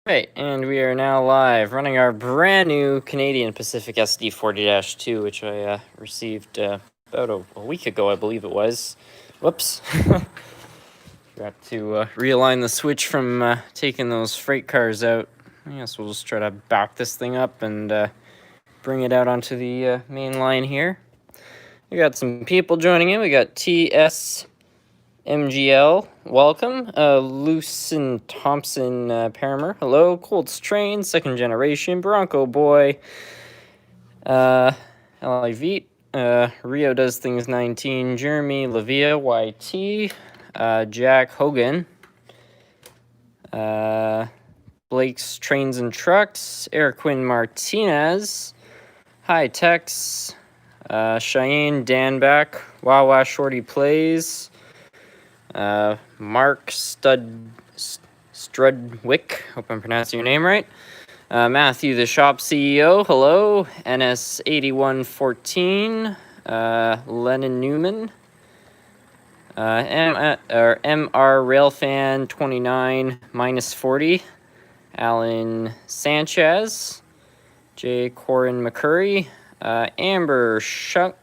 Right, and we are now live running our brand new Canadian Pacific SD 40-2, which I received about a week ago, I believe it was. Whoops. Got to realign the switch from taking those freight cars out. I guess we'll just try to back this thing up and bring it out onto the main line here. We got some people joining in. We got TS MGL, welcome. Lucen Thompson Paramer, hello. Colts Train, second generation. Bronco Boy. Li Veet. Rio Does Things 19. Jeremy Lavia, YT. Jack Hogan. Blake's Trains and Trucks. Eric Quinn Martinez. Hi Tex. Cheyenne Danback. Wawa Shorty Plays. Mark Strudwick, hope I'm pronouncing your name right. Matthew, the shop CEO, hello. NS8114, Lennon Newman. MR Railfan 29 -40, Alan Sanchez. J. Corin McCurry, Amber Shuck,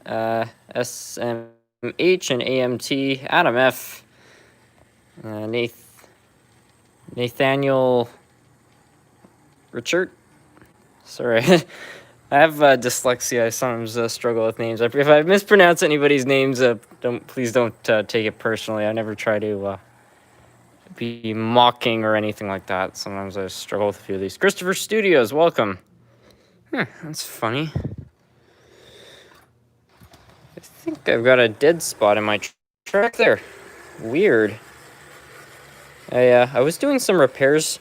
SM H and AMT, Adam F, Nathaniel Richard. Sorry, I have dyslexia. I sometimes struggle with names. If I mispronounce anybody's names, please don't take it personally. I never try to be mocking or anything like that. Sometimes I struggle with a few of these. Christopher Studios, welcome. That's funny. I think I've got a dead spot in my track there. Weird. I was doing some repairs,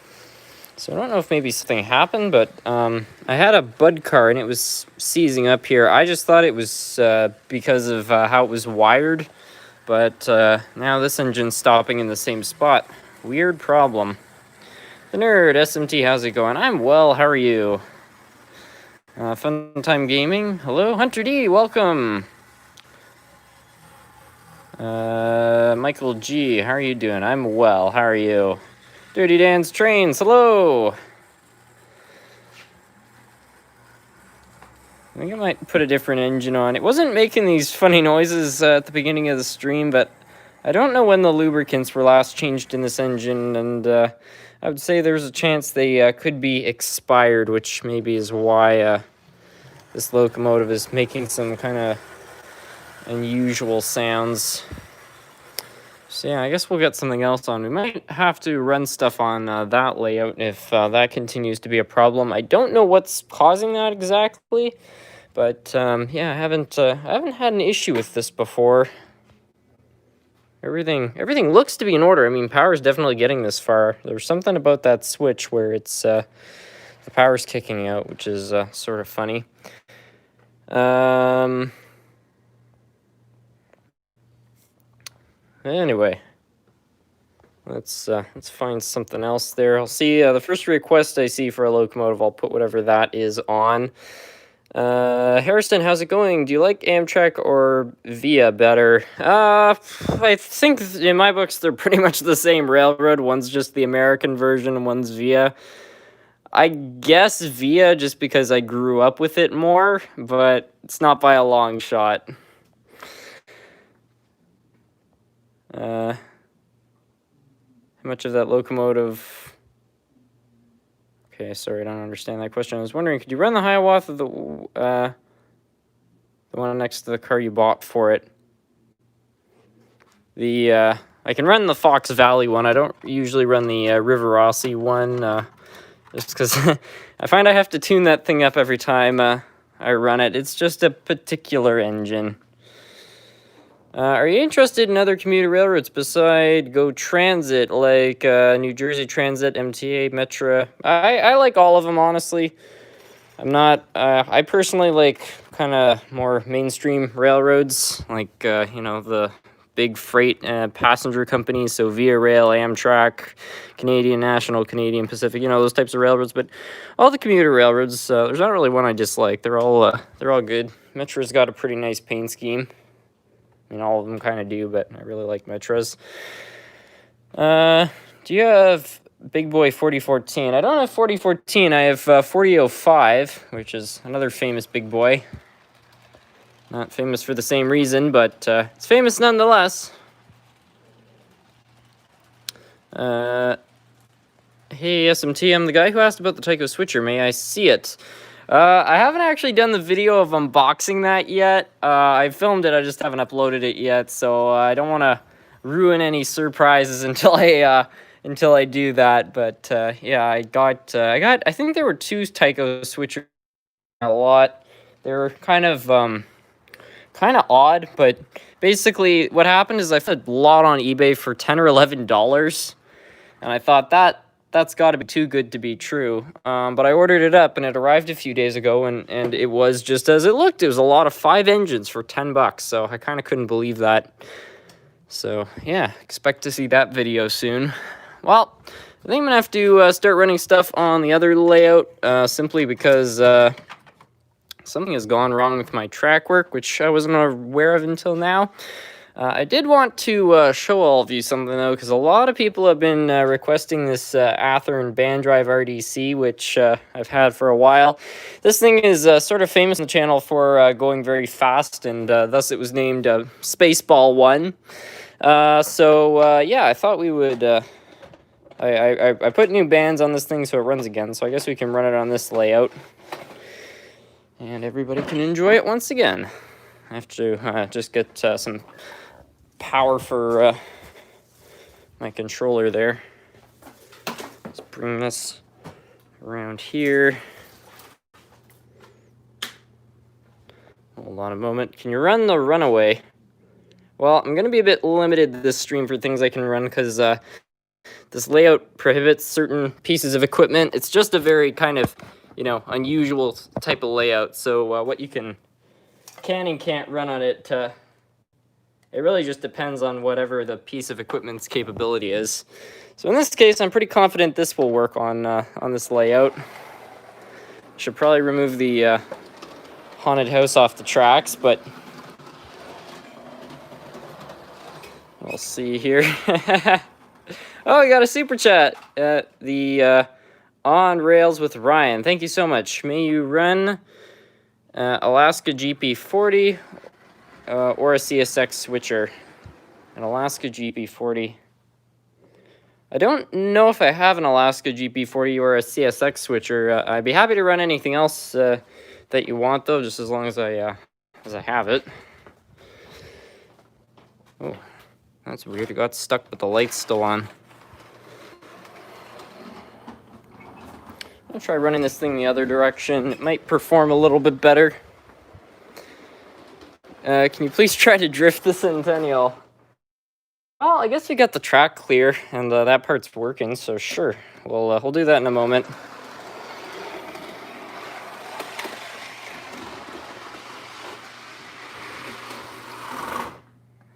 so I don't know if maybe something happened, but I had a Bud car and it was seizing up here. I just thought it was because of how it was wired, but now this engine's stopping in the same spot. Weird problem. The Nerd, SMT, how's it going? I'm well, how are you? Fun Time Gaming, hello. Hunter D, welcome. Michael G, how are you doing? I'm well, how are you? Dirty Dan's Trains, hello! I think I might put a different engine on. It wasn't making these funny noises at the beginning of the stream, but I don't know when the lubricants were last changed in this engine, and I would say there's a chance they could be expired, which maybe is why this locomotive is making some kind of unusual sounds. So yeah, I guess we'll get something else on. We might have to run stuff on that layout if that continues to be a problem. I don't know what's causing that exactly, but yeah, I haven't had an issue with this before. Everything looks to be in order. I mean, power's definitely getting this far. There's something about that switch where it's the power's kicking out, which is sort of funny. Anyway, let's find something else there. I'll see the first request I see for a locomotive. I'll put whatever that is on. Harrison, how's it going? Do you like Amtrak or Via better? I think in my books they're pretty much the same railroad. One's just the American version and one's Via. I guess Via just because I grew up with it more, but it's not by a long shot. How much of that locomotive... Okay, sorry, I don't understand that question. I was wondering, could you run the Hiawatha of the one next to the car you bought for it? I can run the Fox Valley one. I don't usually run the River Rossi one, just because I find I have to tune that thing up every time I run it. It's just a particular engine. Are you interested in other commuter railroads beside Go Transit, like New Jersey Transit, MTA, Metra? I like all of them, honestly. I'm not, I personally like kind of more mainstream railroads, like, you know, the big freight passenger companies, so Via Rail, Amtrak, Canadian National, Canadian Pacific, you know, those types of railroads. But all the commuter railroads, there's not really one I dislike. They're all good. Metra's got a pretty nice paint scheme. I mean, all of them kind of do, but I really like Metras. Do you have big boy 4014. I don't have 4014, I have 4005, which is another famous big boy. Not famous for the same reason, but it's famous nonetheless. Hey SMT, I'm the guy who asked about the Tyco switcher. May I see it? I haven't actually done the video of unboxing that yet. I filmed it, I just haven't uploaded it yet, so I don't want to ruin any surprises until I do that. But yeah, I think there were 2 Tyco switchers a lot. They were kind of odd, but basically what happened is I found a lot on eBay for $10 or $11, and I thought that's got to be too good to be true. But I ordered it up, and it arrived a few days ago, and it was just as it looked. It was a lot of 5 engines for $10, so I kind of couldn't believe that. So yeah, expect to see that video soon. Well, I think I'm gonna have to start running stuff on the other layout, simply because something has gone wrong with my track work, which I wasn't aware of until now. I did want to show all of you something, though, because a lot of people have been requesting this Athearn band drive RDC, which I've had for a while. This thing is sort of famous on the channel for going very fast, and thus it was named Spaceball 1. Yeah, I thought we would... I put new bands on this thing so it runs again, so I guess we can run it on this layout. And everybody can enjoy it once again. I have to just get some power for my controller there. Let's bring this around here. Hold on a moment. Can you run the runaway? Well, I'm going to be a bit limited this stream for things I can run because this layout prohibits certain pieces of equipment. It's just a very kind of, unusual type of layout. So what you can and can't run on it, it really just depends on whatever the piece of equipment's capability is. So in this case, I'm pretty confident this will work on this layout. Should probably remove the haunted house off the tracks, but we'll see here. Oh, we got a super chat. The On Rails with Ryan. Thank you so much. May you run Alaska GP40 or a CSX switcher. An Alaska GP40. I don't know if I have an Alaska GP40 or a CSX switcher. I'd be happy to run anything else that you want, though, just as long as I have it. Oh, that's weird. It got stuck with the lights still on. I'll try running this thing the other direction. It might perform a little bit better. Can you please try to drift the Centennial? Well, I guess we got the track clear, and that part's working, so sure. We'll do that in a moment.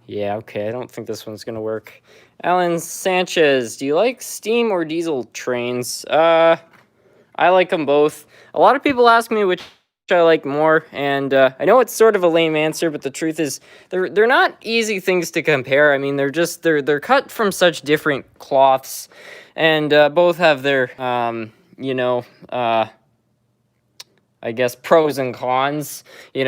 Yeah, okay, I don't think this one's gonna work. Alan Sanchez, do you like steam or diesel trains? I like them both. A lot of people ask me which I like more, and I know it's sort of a lame answer, but the truth is they're not easy things to compare. I mean, they're cut from such different cloths, and both have their I guess pros and cons.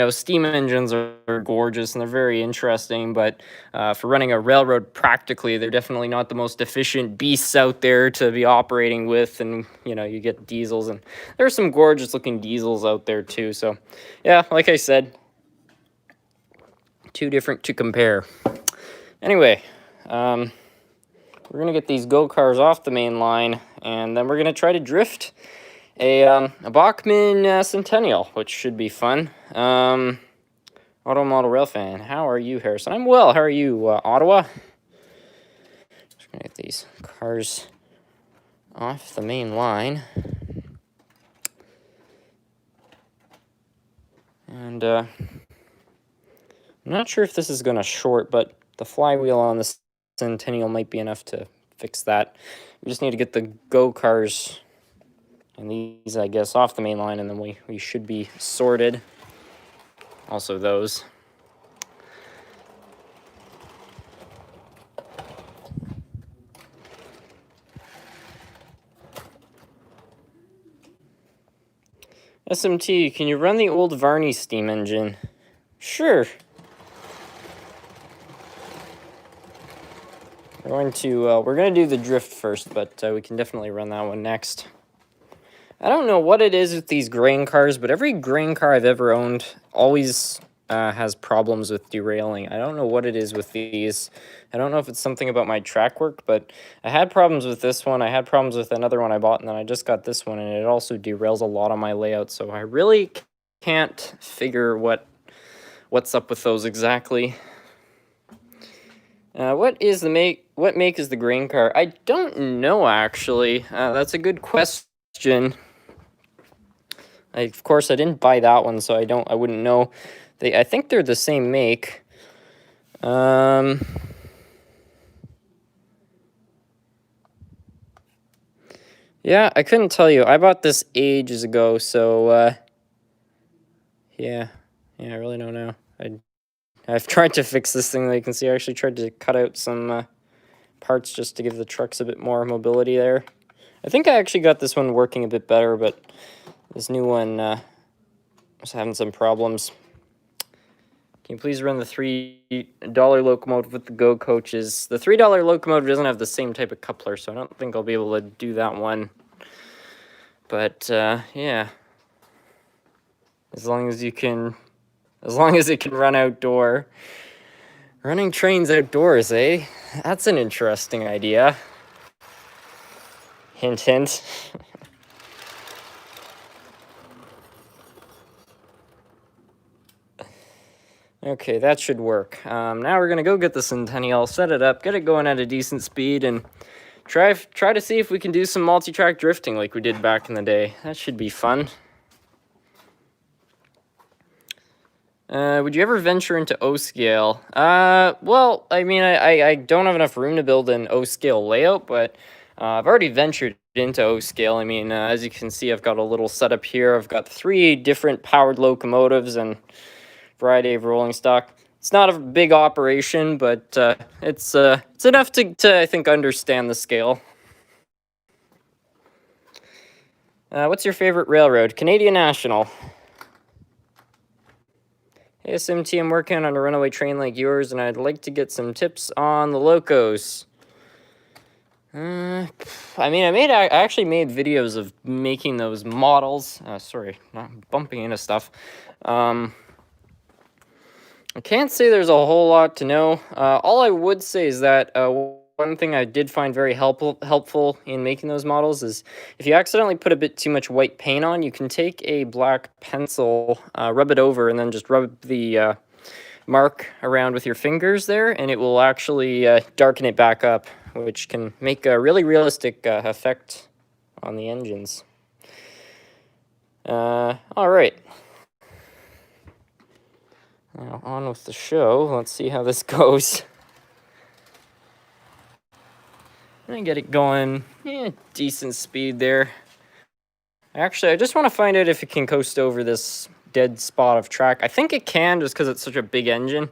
Steam engines are gorgeous and they're very interesting, but for running a railroad practically, they're definitely not the most efficient beasts out there to be operating with. And you get diesels, and there's some gorgeous looking diesels out there too. So yeah, like I said, too different to compare. Anyway, we're gonna get these go-cars off the main line, and then we're gonna try to drift a Bachmann Centennial, which should be fun. Auto Model Railfan. How are you, Harrison? I'm well. How are you, Ottawa? Just gonna get these cars off the main line. And I'm not sure if this is gonna short, but the flywheel on the Centennial might be enough to fix that. We just need to get the go-cars and these, I guess, off the main line, and then we should be sorted. Also those. SMT, can you run the old Varney steam engine? Sure. We're going to do the drift first, but we can definitely run that one next. I don't know what it is with these grain cars, but every grain car I've ever owned always has problems with derailing. I don't know what it is with these. I don't know if it's something about my track work, but I had problems with this one. I had problems with another one I bought, and then I just got this one, and it also derails a lot on my layout, so I really can't figure what's up with those exactly. What make is the grain car? I don't know, actually. That's a good question. Of course, I didn't buy that one, so I wouldn't know. I think they're the same make. Yeah, I couldn't tell you. I bought this ages ago, so yeah, I really don't know. I've tried to fix this thing. That you can see, I actually tried to cut out some parts just to give the trucks a bit more mobility there. I think I actually got this one working a bit better, but this new one was having some problems. Can you please run the $3 locomotive with the Go coaches? The $3 locomotive doesn't have the same type of coupler, so I don't think I'll be able to do that one. But yeah, as long as it can run outdoor. Running trains outdoors, eh? That's an interesting idea. Hint, hint. Okay, that should work. Now we're gonna go get the Centennial, set it up, get it going at a decent speed, and try to see if we can do some multi-track drifting like we did back in the day. That should be fun. Would you ever venture into O-scale? Well, I mean, I don't have enough room to build an O-scale layout, but I've already ventured into O-scale. I mean, as you can see, I've got a little setup here. I've got 3 different powered locomotives and variety of rolling stock. It's not a big operation, but it's enough to I think understand the scale. What's your favorite railroad? Canadian National. Hey SMT, I'm working on a runaway train like yours, and I'd like to get some tips on the locos. I mean, I actually made videos of making those models. Sorry, not bumping into stuff. I can't say there's a whole lot to know. All I would say is that one thing I did find very helpful in making those models is if you accidentally put a bit too much white paint on, you can take a black pencil, rub it over, and then just rub the mark around with your fingers there, and it will actually darken it back up, which can make a really realistic effect on the engines. All right. Now on with the show. Let's see how this goes. I'm gonna get it going. Decent speed there. Actually, I just want to find out if it can coast over this dead spot of track. I think it can, just because it's such a big engine.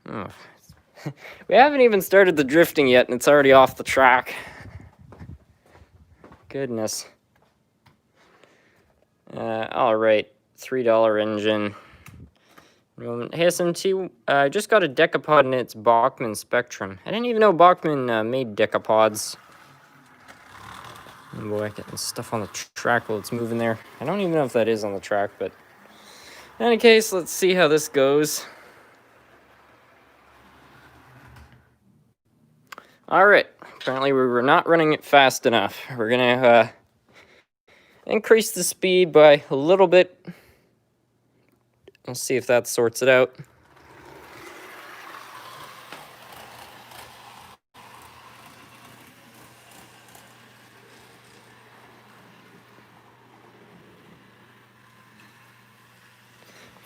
Oh. We haven't even started the drifting yet, and it's already off the track. Goodness. All right, $3 engine. Hey SMT, I just got a decapod in its Bachmann Spectrum. I didn't even know Bachmann made decapods. Oh boy, getting stuff on the track while it's moving there. I don't even know if that is on the track, but in any case, let's see how this goes. All right, apparently we were not running it fast enough. We're gonna increase the speed by a little bit. We'll see if that sorts it out.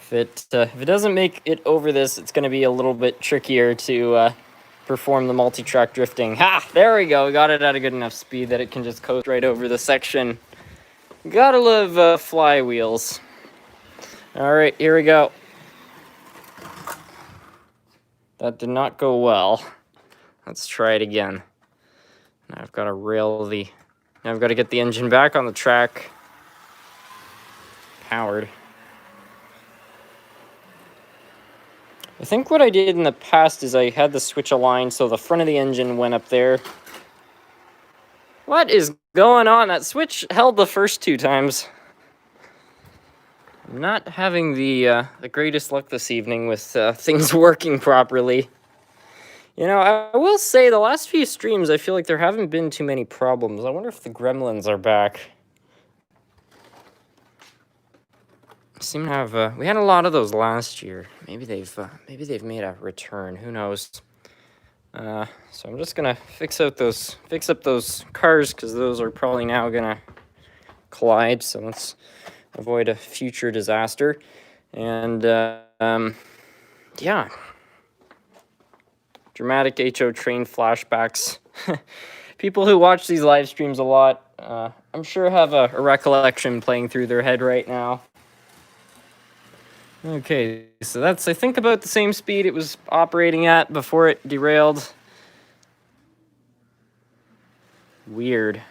If it doesn't make it over this, it's going to be a little bit trickier to perform the multi-track drifting. Ha! There we go. We got it at a good enough speed that it can just coast right over the section. Gotta love flywheels. All right, here we go. That did not go well. Let's try it again. Now I've got to get the engine back on the track. powered. I think what I did in the past is I had the switch aligned so the front of the engine went up there. What is going on? That switch held the first 2 times. I'm not having the greatest luck this evening with things working properly. You know, I will say the last few streams, I feel like there haven't been too many problems. I wonder if the gremlins are back. Seem to have we had a lot of those last year. Maybe they've made a return. Who knows? So I'm just gonna fix up those cars because those are probably now gonna collide. So let's avoid a future disaster. And yeah, dramatic HO train flashbacks. People who watch these live streams a lot, I'm sure have a recollection playing through their head right now. Okay, so that's, I think, about the same speed it was operating at before it derailed. Weird.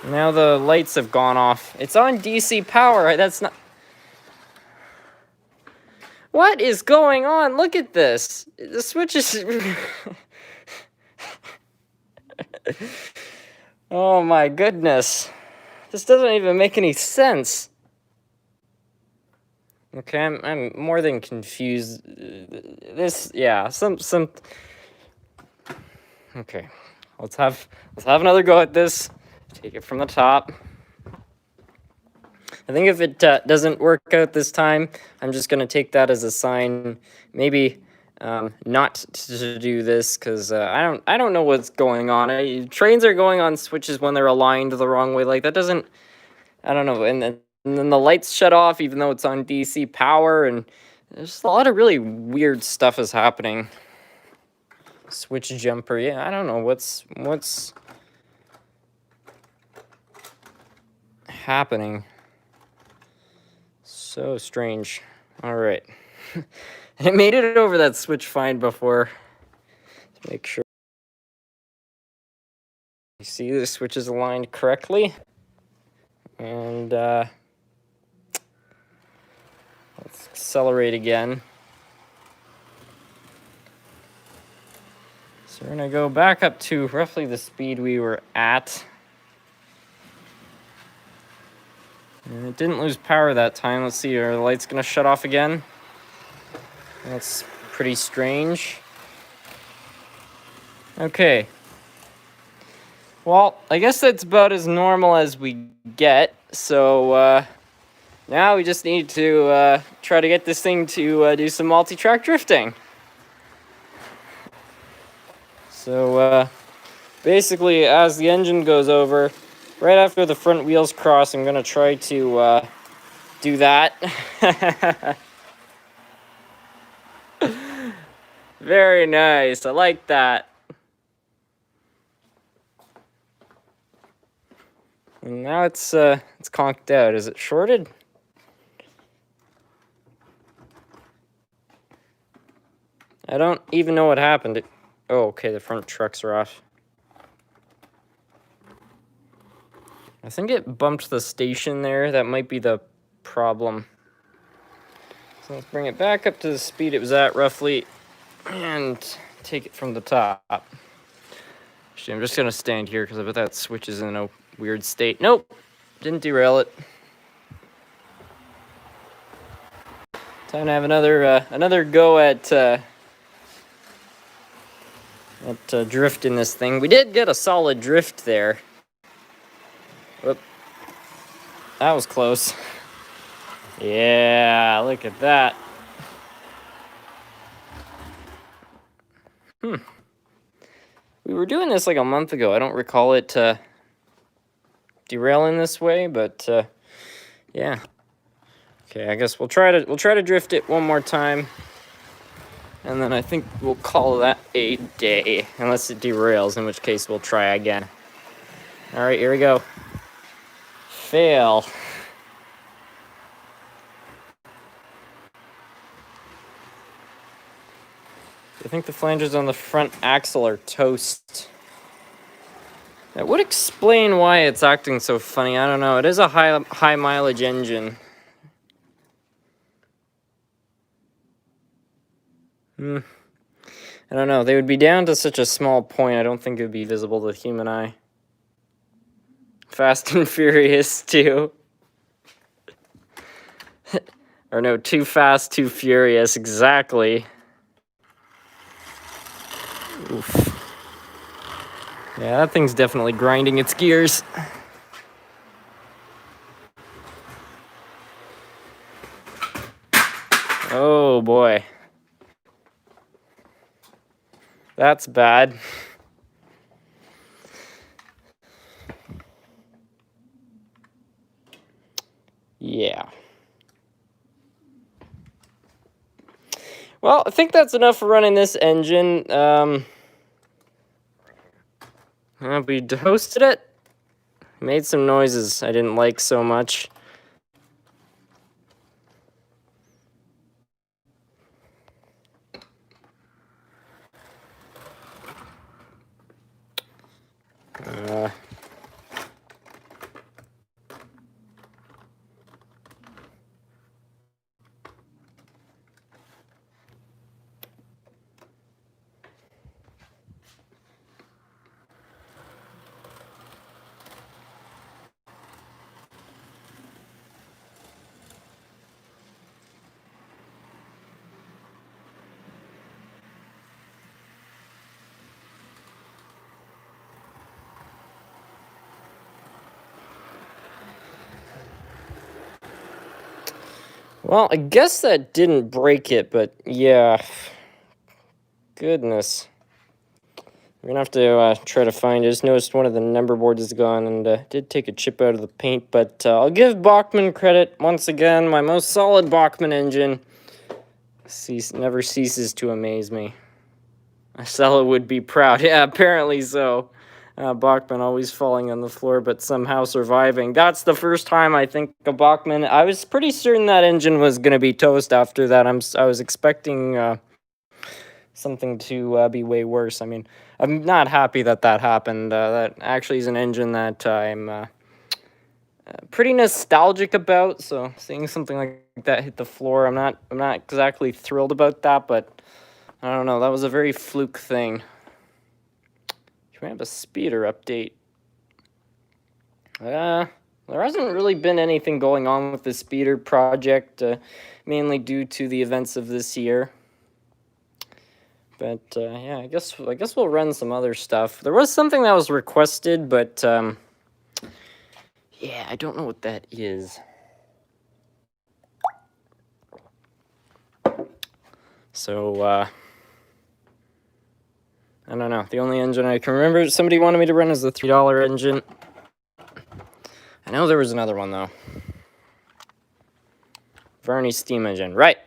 Now the lights have gone off. It's on DC power. That's not... What is going on? Look at this. The switch is... Oh my goodness. This doesn't even make any sense. Okay, I'm more than confused. This, yeah, some. Okay, let's have another go at this. Take it from the top. I think if it doesn't work out this time, I'm just gonna take that as a sign, maybe not to do this, because I don't know what's going on. Trains are going on switches when they're aligned the wrong way. Like that doesn't. I don't know. And then the lights shut off even though it's on DC power, and there's a lot of really weird stuff is happening. Switch jumper. Yeah, I don't know what's happening. So strange. All right. I made it over that switch fine before. Let's make sure you see the switch is aligned correctly. And let's accelerate again. So we're gonna go back up to roughly the speed we were at. And it didn't lose power that time. Let's see, are the lights gonna shut off again? That's pretty strange. Okay. Well, I guess that's about as normal as we get. So now we just need to try to get this thing to do some multi-track drifting. So basically, as the engine goes over, right after the front wheels cross, I'm going to try to do that. Very nice. I like that. And now it's conked out. Is it shorted? I don't even know what happened. Oh, okay, the front trucks are off. I think it bumped the station there. That might be the problem. So let's bring it back up to the speed it was at roughly and take it from the top. Actually, I'm just going to stand here because I bet that switch is in a weird state. Nope, didn't derail it. Time to have another go at drifting this thing. We did get a solid drift there. Whoop. That was close. Yeah, look at that. We were doing this like a month ago. I don't recall it derailing this way, but yeah. Okay, I guess we'll try to drift it one more time. And then I think we'll call that a day, unless it derails, in which case we'll try again. All right, here we go. Fail. I think the flanges on the front axle are toast. That would explain why it's acting so funny. I don't know. It is a high mileage engine. I don't know. They would be down to such a small point. I don't think it would be visible to the human eye. Fast and Furious 2. Or no, Too Fast, Too Furious. Exactly. Oof. Yeah, that thing's definitely grinding its gears. Oh boy. That's bad. Yeah. Well, I think that's enough for running this engine. We hosted it. Made some noises I didn't like so much. Well, I guess that didn't break it, but yeah. Goodness. We're gonna have to try to find it. I just noticed one of the number boards is gone, and did take a chip out of the paint, but I'll give Bachmann credit once again. My most solid Bachmann engine never ceases to amaze me. Stella would be proud. Yeah, apparently so. Bachmann always falling on the floor, but somehow surviving. That's the first time I think of Bachmann. I was pretty certain that engine was going to be toast after that. I was expecting something to be way worse. I mean, I'm not happy that that happened. That actually is an engine that I'm pretty nostalgic about. So seeing something like that hit the floor, I'm not exactly thrilled about that, but I don't know. That was a very fluke thing. Can we have a speeder update? There hasn't really been anything going on with the speeder project, mainly due to the events of this year. But yeah, I guess we'll run some other stuff. There was something that was requested, but yeah, I don't know what that is. So I don't know. The only engine I can remember somebody wanted me to run is the $3 engine. I know there was another one though. Varney steam engine, right?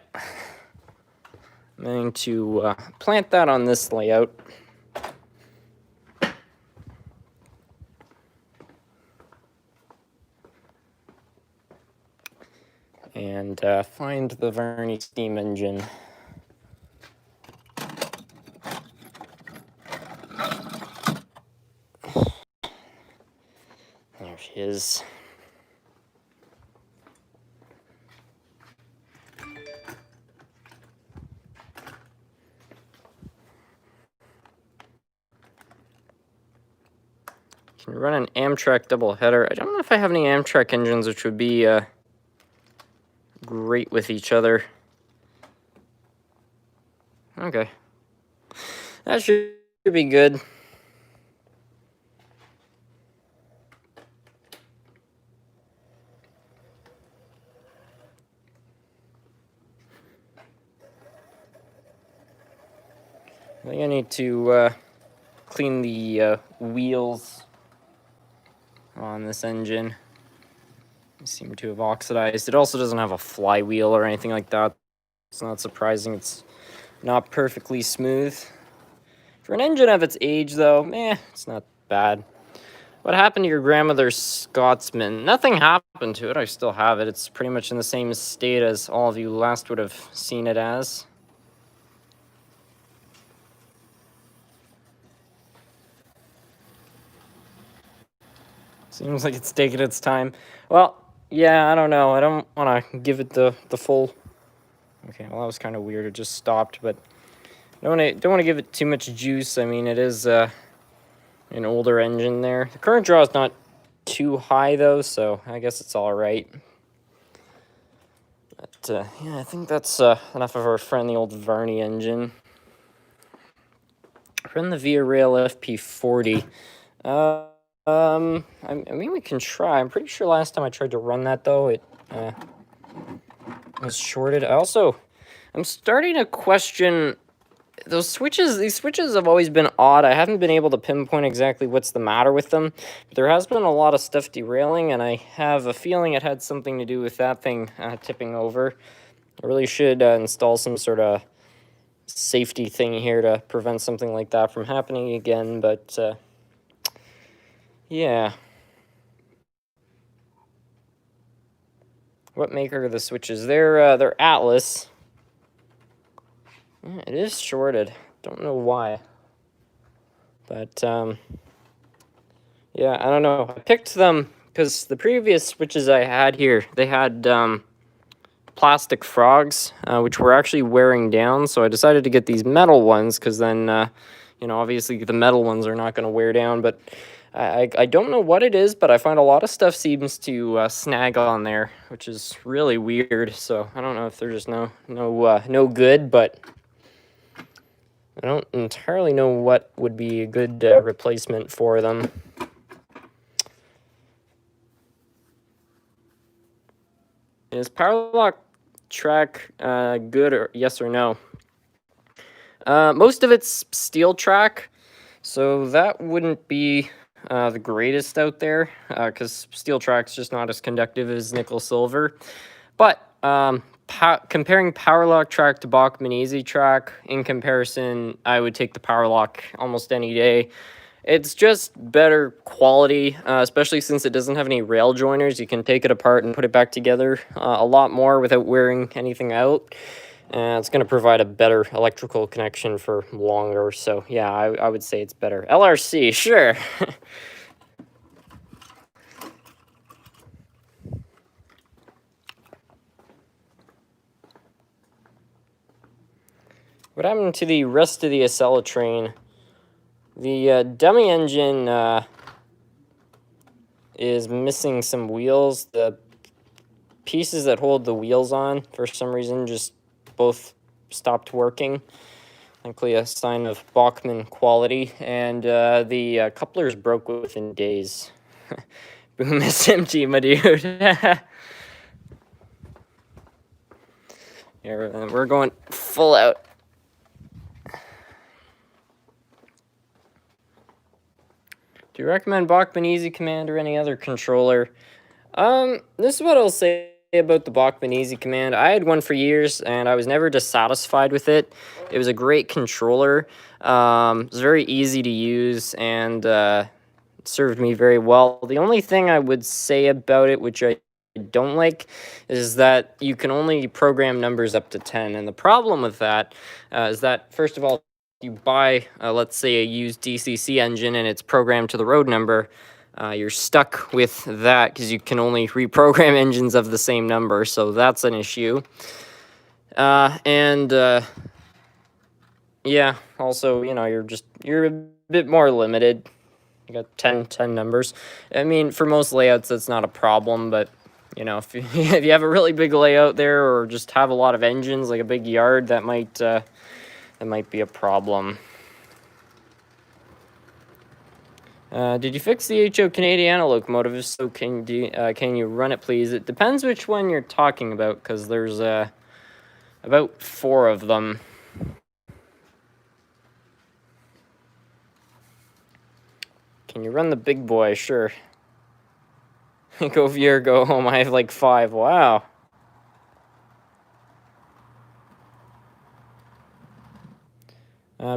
I'm going to plant that on this layout. And find the Varney steam engine. There she is. Can run an Amtrak doubleheader. I don't know if I have any Amtrak engines which would be great with each other. Okay. That should be good. I think I need to clean the wheels on this engine. They seem to have oxidized. It also doesn't have a flywheel or anything like that. It's not surprising. It's not perfectly smooth. For an engine of its age, though, it's not bad. What happened to your grandmother's Scotsman? Nothing happened to it. I still have it. It's pretty much in the same state as all of you last would have seen it as. Seems like it's taking its time. Well, yeah, I don't know. I don't want to give it the full... Okay, well, that was kind of weird. It just stopped, but don't want to give it too much juice. I mean, it is an older engine there. The current draw is not too high, though, so I guess it's all right. But, yeah, I think that's enough of our friendly old Varney engine. Run the Via Rail FP40. I mean, we can try. I'm pretty sure last time I tried to run that, though, it was shorted. I'm starting to question those switches. These switches have always been odd. I haven't been able to pinpoint exactly what's the matter with them. But there has been a lot of stuff derailing, and I have a feeling it had something to do with that thing tipping over. I really should install some sort of safety thing here to prevent something like that from happening again, but yeah. What maker are the switches? They're Atlas. Yeah, it is shorted. Don't know why. But yeah, I don't know. I picked them because the previous switches I had here, they had plastic frogs, which were actually wearing down. So I decided to get these metal ones because then, you know, obviously the metal ones are not going to wear down. But I don't know what it is, but I find a lot of stuff seems to snag on there, which is really weird. So I don't know if they're just no good, but I don't entirely know what would be a good replacement for them. Is power lock track good, or yes or no? Most of it's steel track, so that wouldn't be the greatest out there, because steel track's just not as conductive as nickel silver. But comparing power lock track to Bachmann easy track, in comparison, I would take the power lock almost any day. It's just better quality, especially since it doesn't have any rail joiners. You can take it apart and put it back together a lot more without wearing anything out. It's going to provide a better electrical connection for longer. So yeah, I would say it's better. LRC, sure. What happened to the rest of the Acela train? The dummy engine is missing some wheels. The pieces that hold the wheels on, for some reason, just both stopped working. Likely a sign of Bachmann quality. And the couplers broke within days. Boom, SMT, my dude. Yeah, we're going full out. Do you recommend Bachmann Easy Command or any other controller? This is what I'll say about the Bachmann Easy Command. I had one for years, and I was never dissatisfied with it. It was a great controller. It was very easy to use, and it served me very well. The only thing I would say about it, which I don't like, is that you can only program numbers up to 10. And the problem with that is that, first of all, you buy, let's say, a used DCC engine and it's programmed to the road number, you're stuck with that because you can only reprogram engines of the same number, so that's an issue. Yeah, also, you know, you're a bit more limited. You got 10 numbers. I mean, for most layouts, that's not a problem, but, you know, if if you have a really big layout there or just have a lot of engines, like a big yard, that might be a problem. Did you fix the HO Canadiana locomotive? So can you run it, please? It depends which one you're talking about, because there's about 4 of them. Can you run the big boy? Sure. Go view or go home. I have like 5. Wow.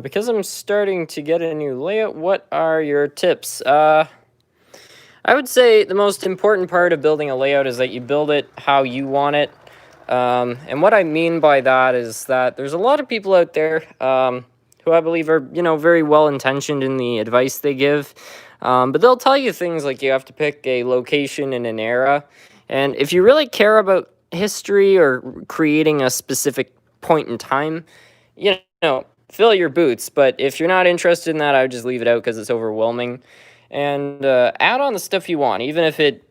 Because I'm starting to get a new layout, what are your tips? I would say the most important part of building a layout is that you build it how you want it. And what I mean by that is that there's a lot of people out there who I believe are, you know, very well-intentioned in the advice they give. But they'll tell you things like you have to pick a location in an era. And if you really care about history or creating a specific point in time, you know, fill your boots. But if you're not interested in that, I would just leave it out because it's overwhelming. And add on the stuff you want, even if it,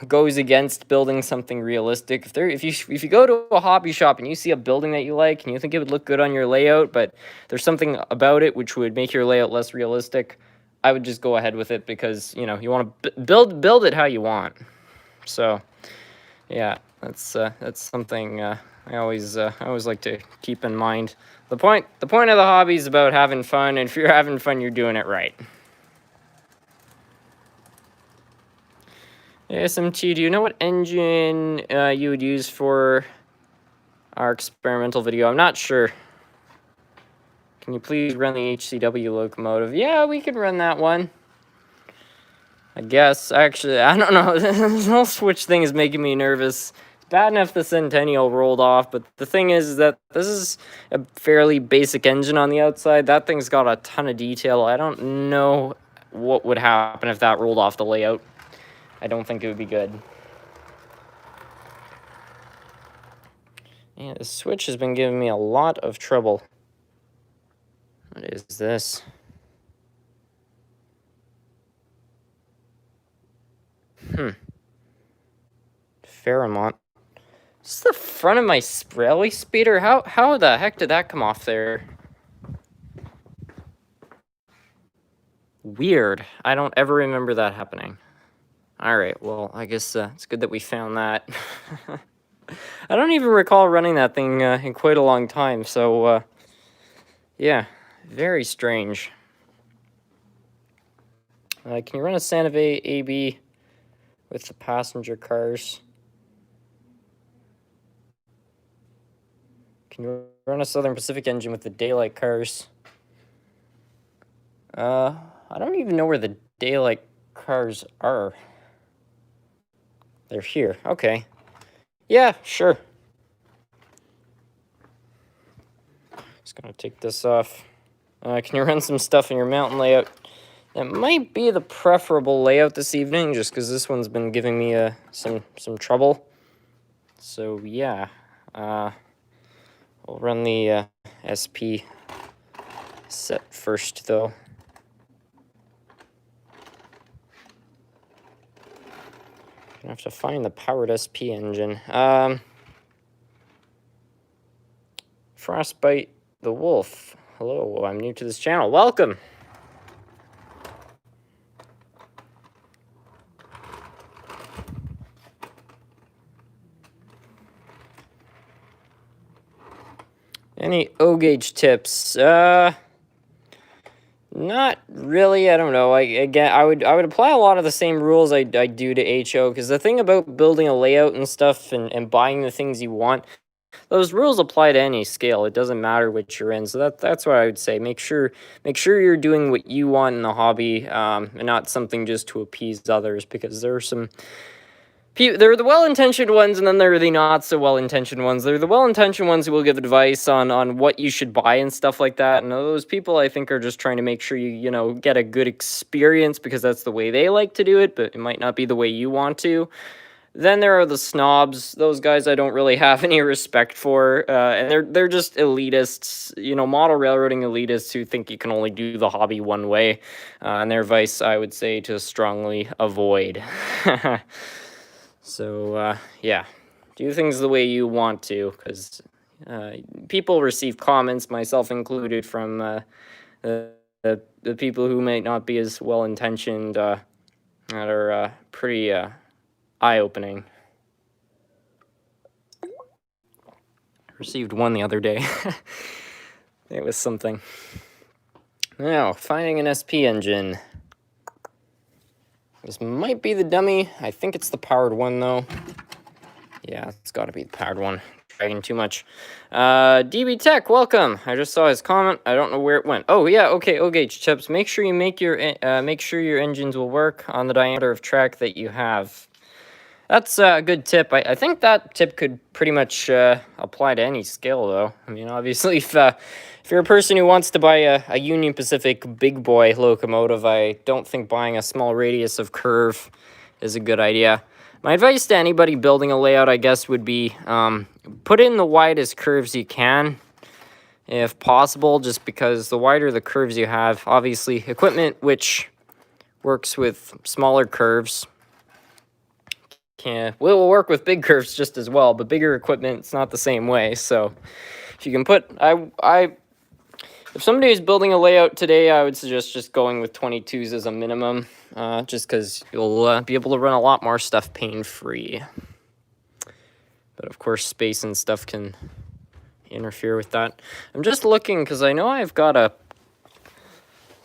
goes against building something realistic. If you go to a hobby shop and you see a building that you like and you think it would look good on your layout, but there's something about it which would make your layout less realistic, I would just go ahead with it because, you want to build it how you want. So, yeah, that's something I always like to keep in mind. The point of the hobby is about having fun, and if you're having fun, you're doing it right. SMT, do you know what engine you would use for our experimental video? I'm not sure. Can you please run the HCW locomotive? Yeah, we could run that one. I guess. Actually, I don't know. This whole switch thing is making me nervous. It's bad enough the Centennial rolled off, but the thing is that this is a fairly basic engine on the outside. That thing's got a ton of detail. I don't know what would happen if that rolled off the layout. I don't think it would be good. Yeah, the switch has been giving me a lot of trouble. What is this? Fairmont. Is this the front of my railway speeder? How the heck did that come off there? Weird. I don't ever remember that happening. Alright, well, I guess it's good that we found that. I don't even recall running that thing in quite a long time, so, yeah, very strange. Can you run a Santa Fe AB with the passenger cars? Can you run a Southern Pacific engine with the daylight cars? I don't even know where the daylight cars are. They're here. Okay. Yeah, sure. Just gonna take this off. Can you run some stuff in your mountain layout? That might be the preferable layout this evening, just because this one's been giving me some trouble. So yeah, we'll run the SP set first, though. I have to find the powered SP engine. Frostbite the Wolf. Hello, I'm new to this channel. Welcome. Any O-gauge tips? Not really. I don't know. I would apply a lot of the same rules I do to HO, because the thing about building a layout and stuff and buying the things you want, those rules apply to any scale. It doesn't matter which you're in. So that's what I would say. Make sure you're doing what you want in the hobby, and not something just to appease others, because there are some there are the well-intentioned ones, and then there are the not-so-well-intentioned ones. They're the well-intentioned ones who will give advice on what you should buy and stuff like that. And those people, I think, are just trying to make sure you get a good experience because that's the way they like to do it, but it might not be the way you want to. Then there are the snobs. Those guys I don't really have any respect for, and they're just elitists, model railroading elitists who think you can only do the hobby one way. And their advice, I would say, to strongly avoid. So, yeah, do things the way you want to, because people receive comments, myself included, from the people who might not be as well-intentioned, that are pretty eye-opening. Received one the other day. It was something. Now, finding an SP engine. This might be the dummy. I think it's the powered one, though. Yeah, it's got to be the powered one. Dragging too much. DB Tech, welcome. I just saw his comment. I don't know where it went. Oh yeah, okay. O-gauge chips. Make sure you make your engines will work on the diameter of track that you have. That's a good tip. I think that tip could pretty much apply to any scale, though. I mean, obviously, if you're a person who wants to buy a Union Pacific big boy locomotive, I don't think buying a small radius of curve is a good idea. My advice to anybody building a layout, I guess, would be put in the widest curves you can, if possible, just because the wider the curves you have, obviously, equipment which works with smaller curves will work with big curves just as well, but bigger equipment, it's not the same way. So if you can put, if somebody is building a layout today, I would suggest just going with 22s as a minimum, just because you'll be able to run a lot more stuff pain-free. But of course, space and stuff can interfere with that. I'm just looking because I know I've got a,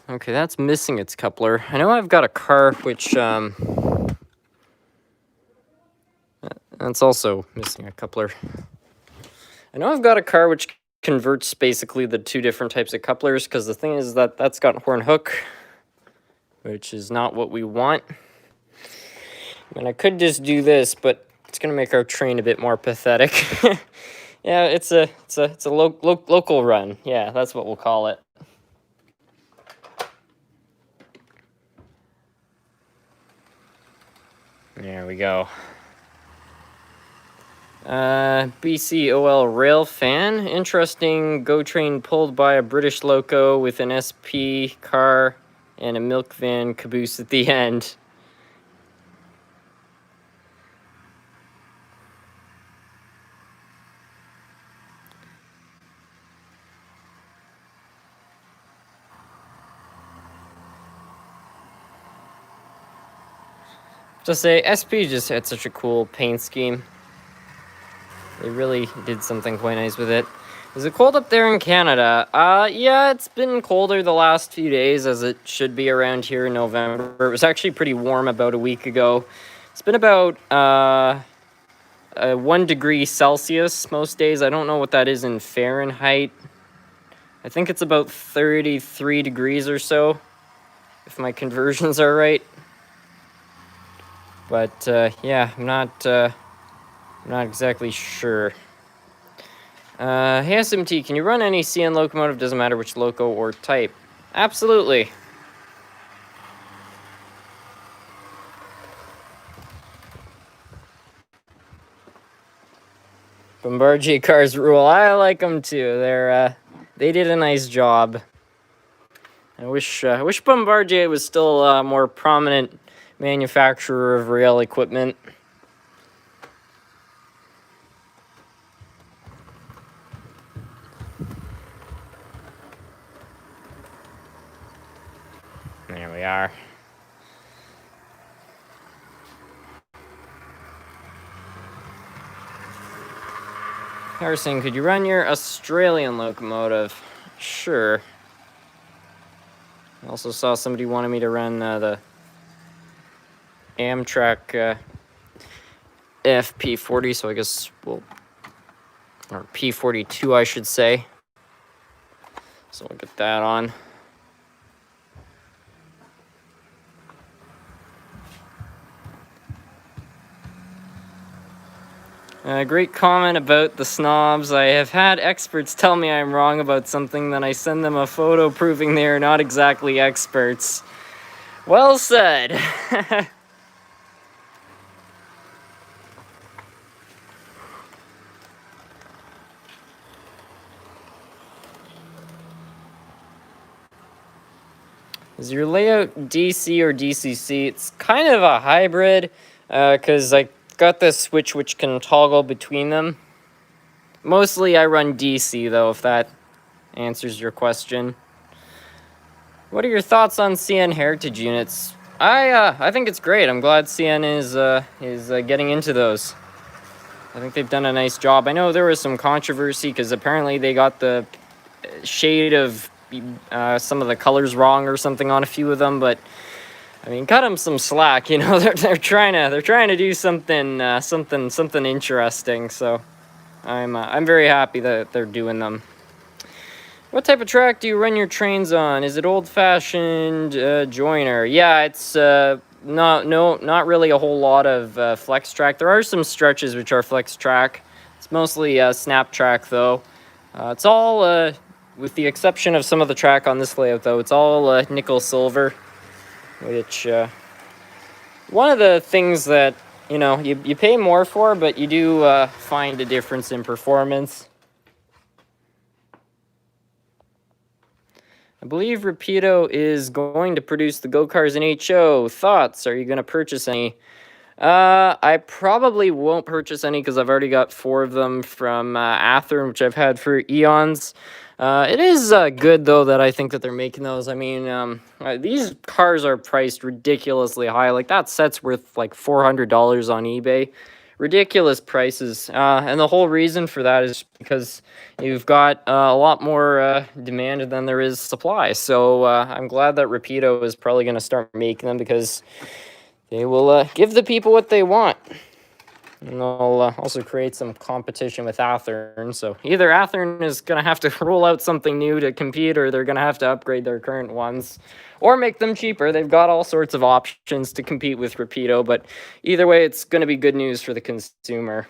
okay, that's missing its coupler. I know I've got a car which, that's also missing a coupler. I know I've got a car which converts basically the two different types of couplers, because the thing is that that's got horn hook, which is not what we want. And I could just do this, but it's gonna make our train a bit more pathetic. Yeah, it's a local run. Yeah, that's what we'll call it. There we go. BCOL Railfan. Interesting GO train pulled by a British loco with an SP car and a milk van caboose at the end. Just say, SP just had such a cool paint scheme. They really did something quite nice with it. Is it cold up there in Canada? Yeah, it's been colder the last few days, as it should be around here in November. It was actually pretty warm about a week ago. It's been about 1 degree Celsius most days. I don't know what that is in Fahrenheit. I think it's about 33 degrees or so, if my conversions are right. But yeah, I'm not exactly sure. Hey SMT, can you run any CN locomotive? Doesn't matter which loco or type. Absolutely. Bombardier cars rule. I like them too. They did a nice job. I wish Bombardier was still a more prominent manufacturer of rail equipment. There we are. Harrison, could you run your Australian locomotive? Sure. I also saw somebody wanted me to run the Amtrak FP40, so I guess we'll, or P42 I should say. So we'll get that on. Great comment about the snobs. I have had experts tell me I'm wrong about something, then I send them a photo proving they are not exactly experts. Well said. Is your layout DC or DCC? It's kind of a hybrid, because I got this switch which can toggle between them. Mostly I run DC though, if that answers your question. What are your thoughts on CN heritage units? I think it's great. I'm glad CN is getting into those. I think they've done a nice job. I know there was some controversy because apparently they got the shade of some of the colors wrong or something on a few of them, but I mean, cut them some slack. You know, they're trying to do something something interesting. So I'm very happy that they're doing them. What type of track do you run your trains on? Is it old-fashioned joiner? Yeah, it's not really a whole lot of flex track. There are some stretches which are flex track. It's mostly snap track though. It's all, with the exception of some of the track on this layout though, it's all nickel silver, which one of the things that, you know, you pay more for, but you do find a difference in performance. I believe Rapido is going to produce the go-cars in HO. Thoughts? Are you going to purchase any? I probably won't purchase any because I've already got 4 of them from Athearn, which I've had for eons. It is good, though, that I think that they're making those. I mean, these cars are priced ridiculously high. Like, that set's worth, like, $400 on eBay. Ridiculous prices. And the whole reason for that is because you've got a lot more demand than there is supply. So I'm glad that Rapido is probably going to start making them because they will give the people what they want. And they'll also create some competition with Athearn. So either Athearn is going to have to roll out something new to compete, or they're going to have to upgrade their current ones, or make them cheaper. They've got all sorts of options to compete with Rapido, but either way, it's going to be good news for the consumer.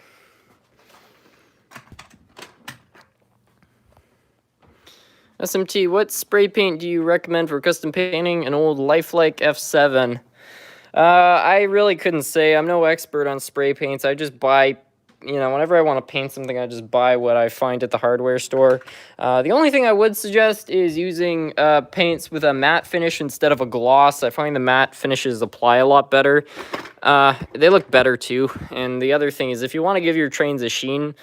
SMT, what spray paint do you recommend for custom painting an old lifelike F7? I really couldn't say. I'm no expert on spray paints. I just buy, you know, whenever I want to paint something, I just buy what I find at the hardware store. The only thing I would suggest is using paints with a matte finish instead of a gloss. I find the matte finishes apply a lot better. They look better too. And the other thing is, if you want to give your trains a sheen,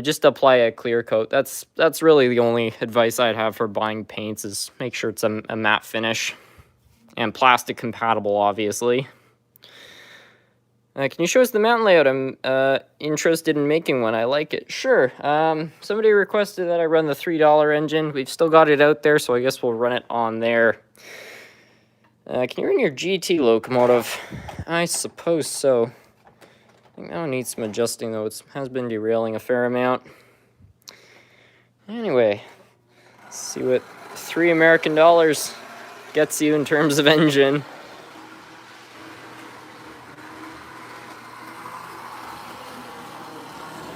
just apply a clear coat. That's really the only advice I'd have for buying paints, is make sure it's a matte finish. And plastic compatible, obviously. Can you show us the mountain layout? I'm interested in making one. I like it. Sure. Somebody requested that I run the $3 engine. We've still got it out there, so I guess we'll run it on there. Can you run your GT locomotive? I suppose so. I think that one needs some adjusting, though. It has been derailing a fair amount. Anyway, let's see what $3 American gets you in terms of engine.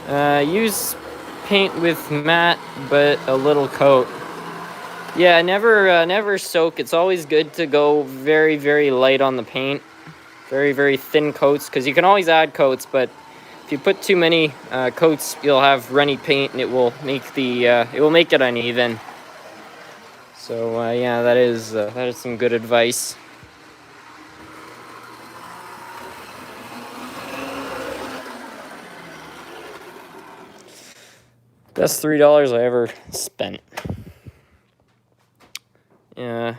Use paint with matte, but a little coat. Yeah, never soak. It's always good to go very, very light on the paint. Very, very thin coats, because you can always add coats, but if you put too many coats, you'll have runny paint, and it will make it uneven. So yeah, that is some good advice. Best $3 I ever spent. Yeah.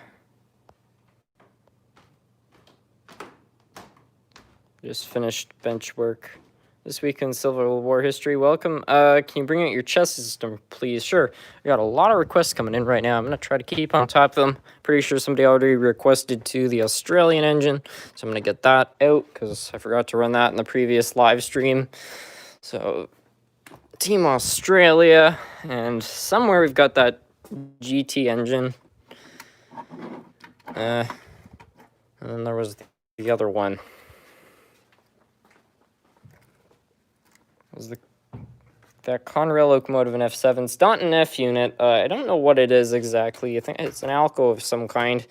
Just finished bench work this week in Civil War history. Welcome. Can you bring out your chess system, please? Sure. I got a lot of requests coming in right now. I'm going to try to keep on top of them. Pretty sure somebody already requested to the Australian engine, so I'm going to get that out because I forgot to run that in the previous live stream. So, Team Australia, and somewhere we've got that GT engine. And then there was the other one. Was that Conrail locomotive in F7. It's not an F unit. I don't know what it is exactly. I think it's an Alco of some kind.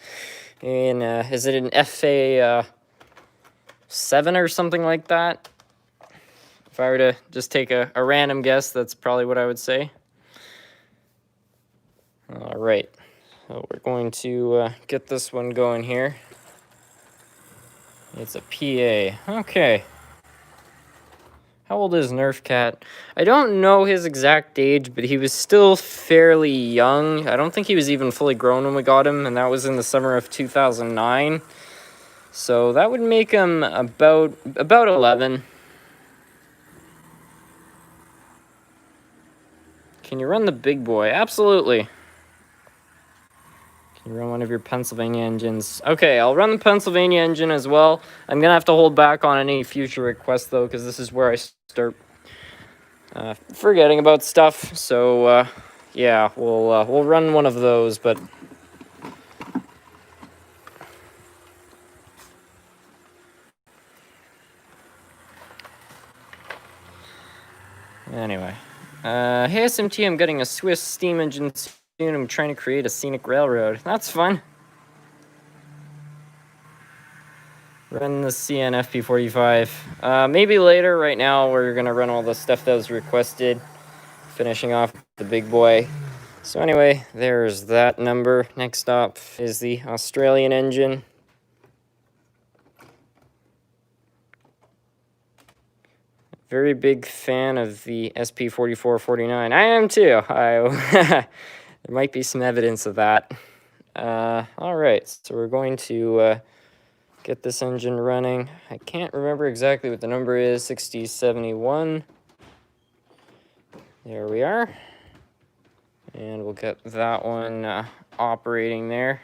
And is it an FA 7 or something like that? If I were to just take a random guess, that's probably what I would say. All right. So we're going to get this one going here. It's a PA. Okay. How old is Nerf Cat? I don't know his exact age, but he was still fairly young. I don't think he was even fully grown when we got him, and that was in the summer of 2009. So that would make him about 11. Can you run the big boy? Absolutely. Can you run one of your Pennsylvania engines? Okay, I'll run the Pennsylvania engine as well. I'm going to have to hold back on any future requests, though, because this is where I start forgetting about stuff. So, yeah, we'll run one of those, but... Anyway. Hey SMT, I'm getting a Swiss steam engine soon. I'm trying to create a scenic railroad. That's fun. Run the CNFP45. Maybe later. Right now, we're going to run all the stuff that was requested. Finishing off the big boy. So anyway, there's that number. Next up is the Australian engine. Very big fan of the SP4449. I am too. There might be some evidence of that. All right, so we're going to get this engine running. I can't remember exactly what the number is. 6071. There we are. And we'll get that one operating there.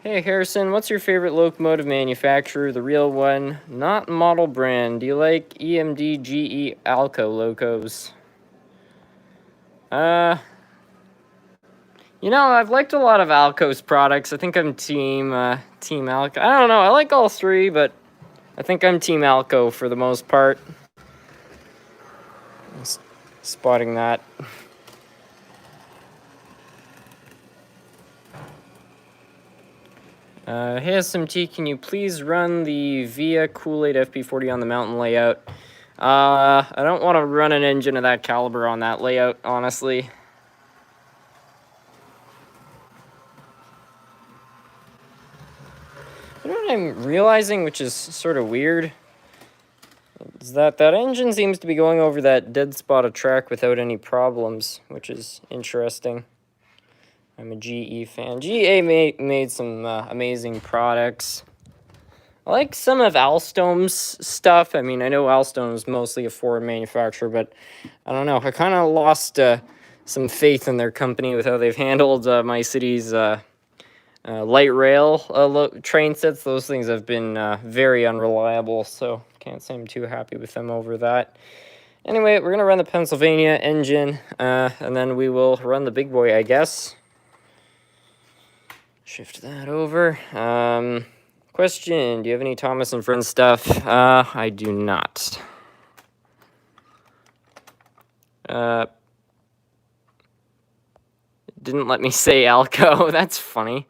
Hey Harrison, what's your favorite locomotive manufacturer? The real one, not model brand. Do you like EMD, GE, Alco locos? You know, I've liked a lot of Alco's products. I think I'm team Alco. I don't know, I like all three, but I think I'm team Alco for the most part. Spotting that. Hey SMT, can you please run the Via Kool-Aid FP40 on the mountain layout? I don't want to run an engine of that caliber on that layout, honestly. You know what I'm realizing, which is sort of weird, is that engine seems to be going over that dead spot of track without any problems, which is interesting. I'm a GE fan. GE made some amazing products. I like some of Alstom's stuff. I mean, I know Alstom is mostly a Ford manufacturer, but I don't know. I kind of lost some faith in their company with how they've handled my city's light rail train sets. Those things have been very unreliable, so can't say I'm too happy with them over that. Anyway, we're going to run the Pennsylvania engine, and then we will run the big boy, I guess. Shift that over. Question, do you have any Thomas and Friends stuff? I do not. Didn't let me say Alco. That's funny.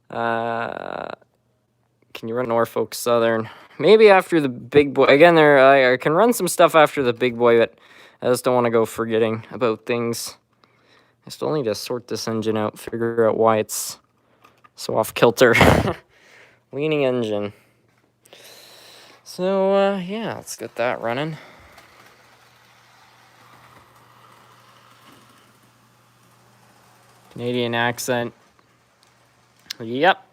Can you run Norfolk Southern? Maybe after the big boy. Again, I can run some stuff after the big boy, but I just don't want to go forgetting about things. I still need to sort this engine out, figure out why it's so off kilter. Leaning engine. So, yeah, let's get that running. Canadian accent. Yep.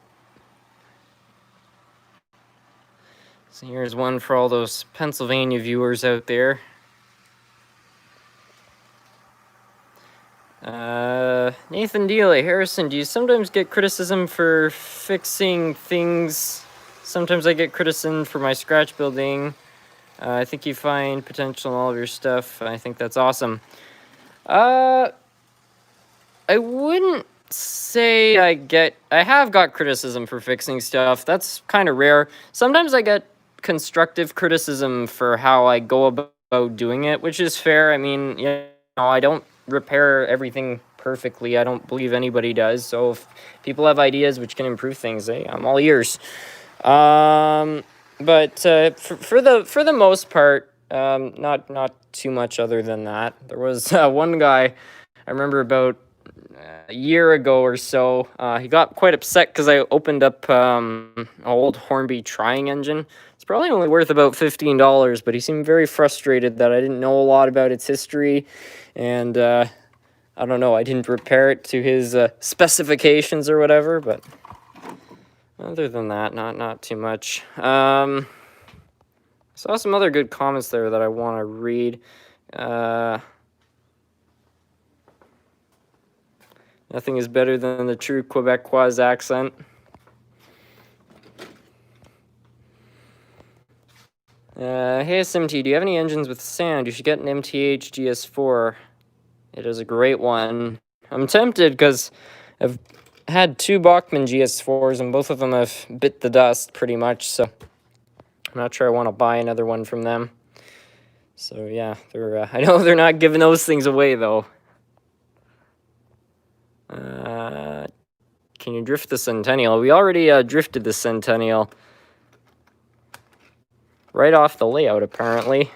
So here's one for all those Pennsylvania viewers out there. Nathan Dealey, Harrison, do you sometimes get criticism for fixing things? Sometimes I get criticism for my scratch building. I think you find potential in all of your stuff. I think that's awesome. I wouldn't say I have got criticism for fixing stuff. That's kind of rare. Sometimes I get constructive criticism for how I go about doing it, which is fair. I mean, you know, I don't repair everything perfectly. I don't believe anybody does. So if people have ideas which can improve things, hey, I'm all ears. But for the most part, not too much other than that. There was one guy I remember about a year ago or so. He got quite upset because I opened up an old Hornby trying engine. It's probably only worth about $15, but he seemed very frustrated that I didn't know a lot about its history, and I don't know, I didn't repair it to his specifications or whatever. But other than that, not too much. Saw some other good comments there that I want to read. Nothing is better than the true Quebecois accent. Hey SMT, do you have any engines with sound? You should get an MTH GS4. It is a great one. I'm tempted because I've had two Bachmann GS4s and both of them have bit the dust pretty much, so I'm not sure I want to buy another one from them. So yeah, they're I know they're not giving those things away though. Can you drift the Centennial? We already drifted the Centennial right off the layout, apparently.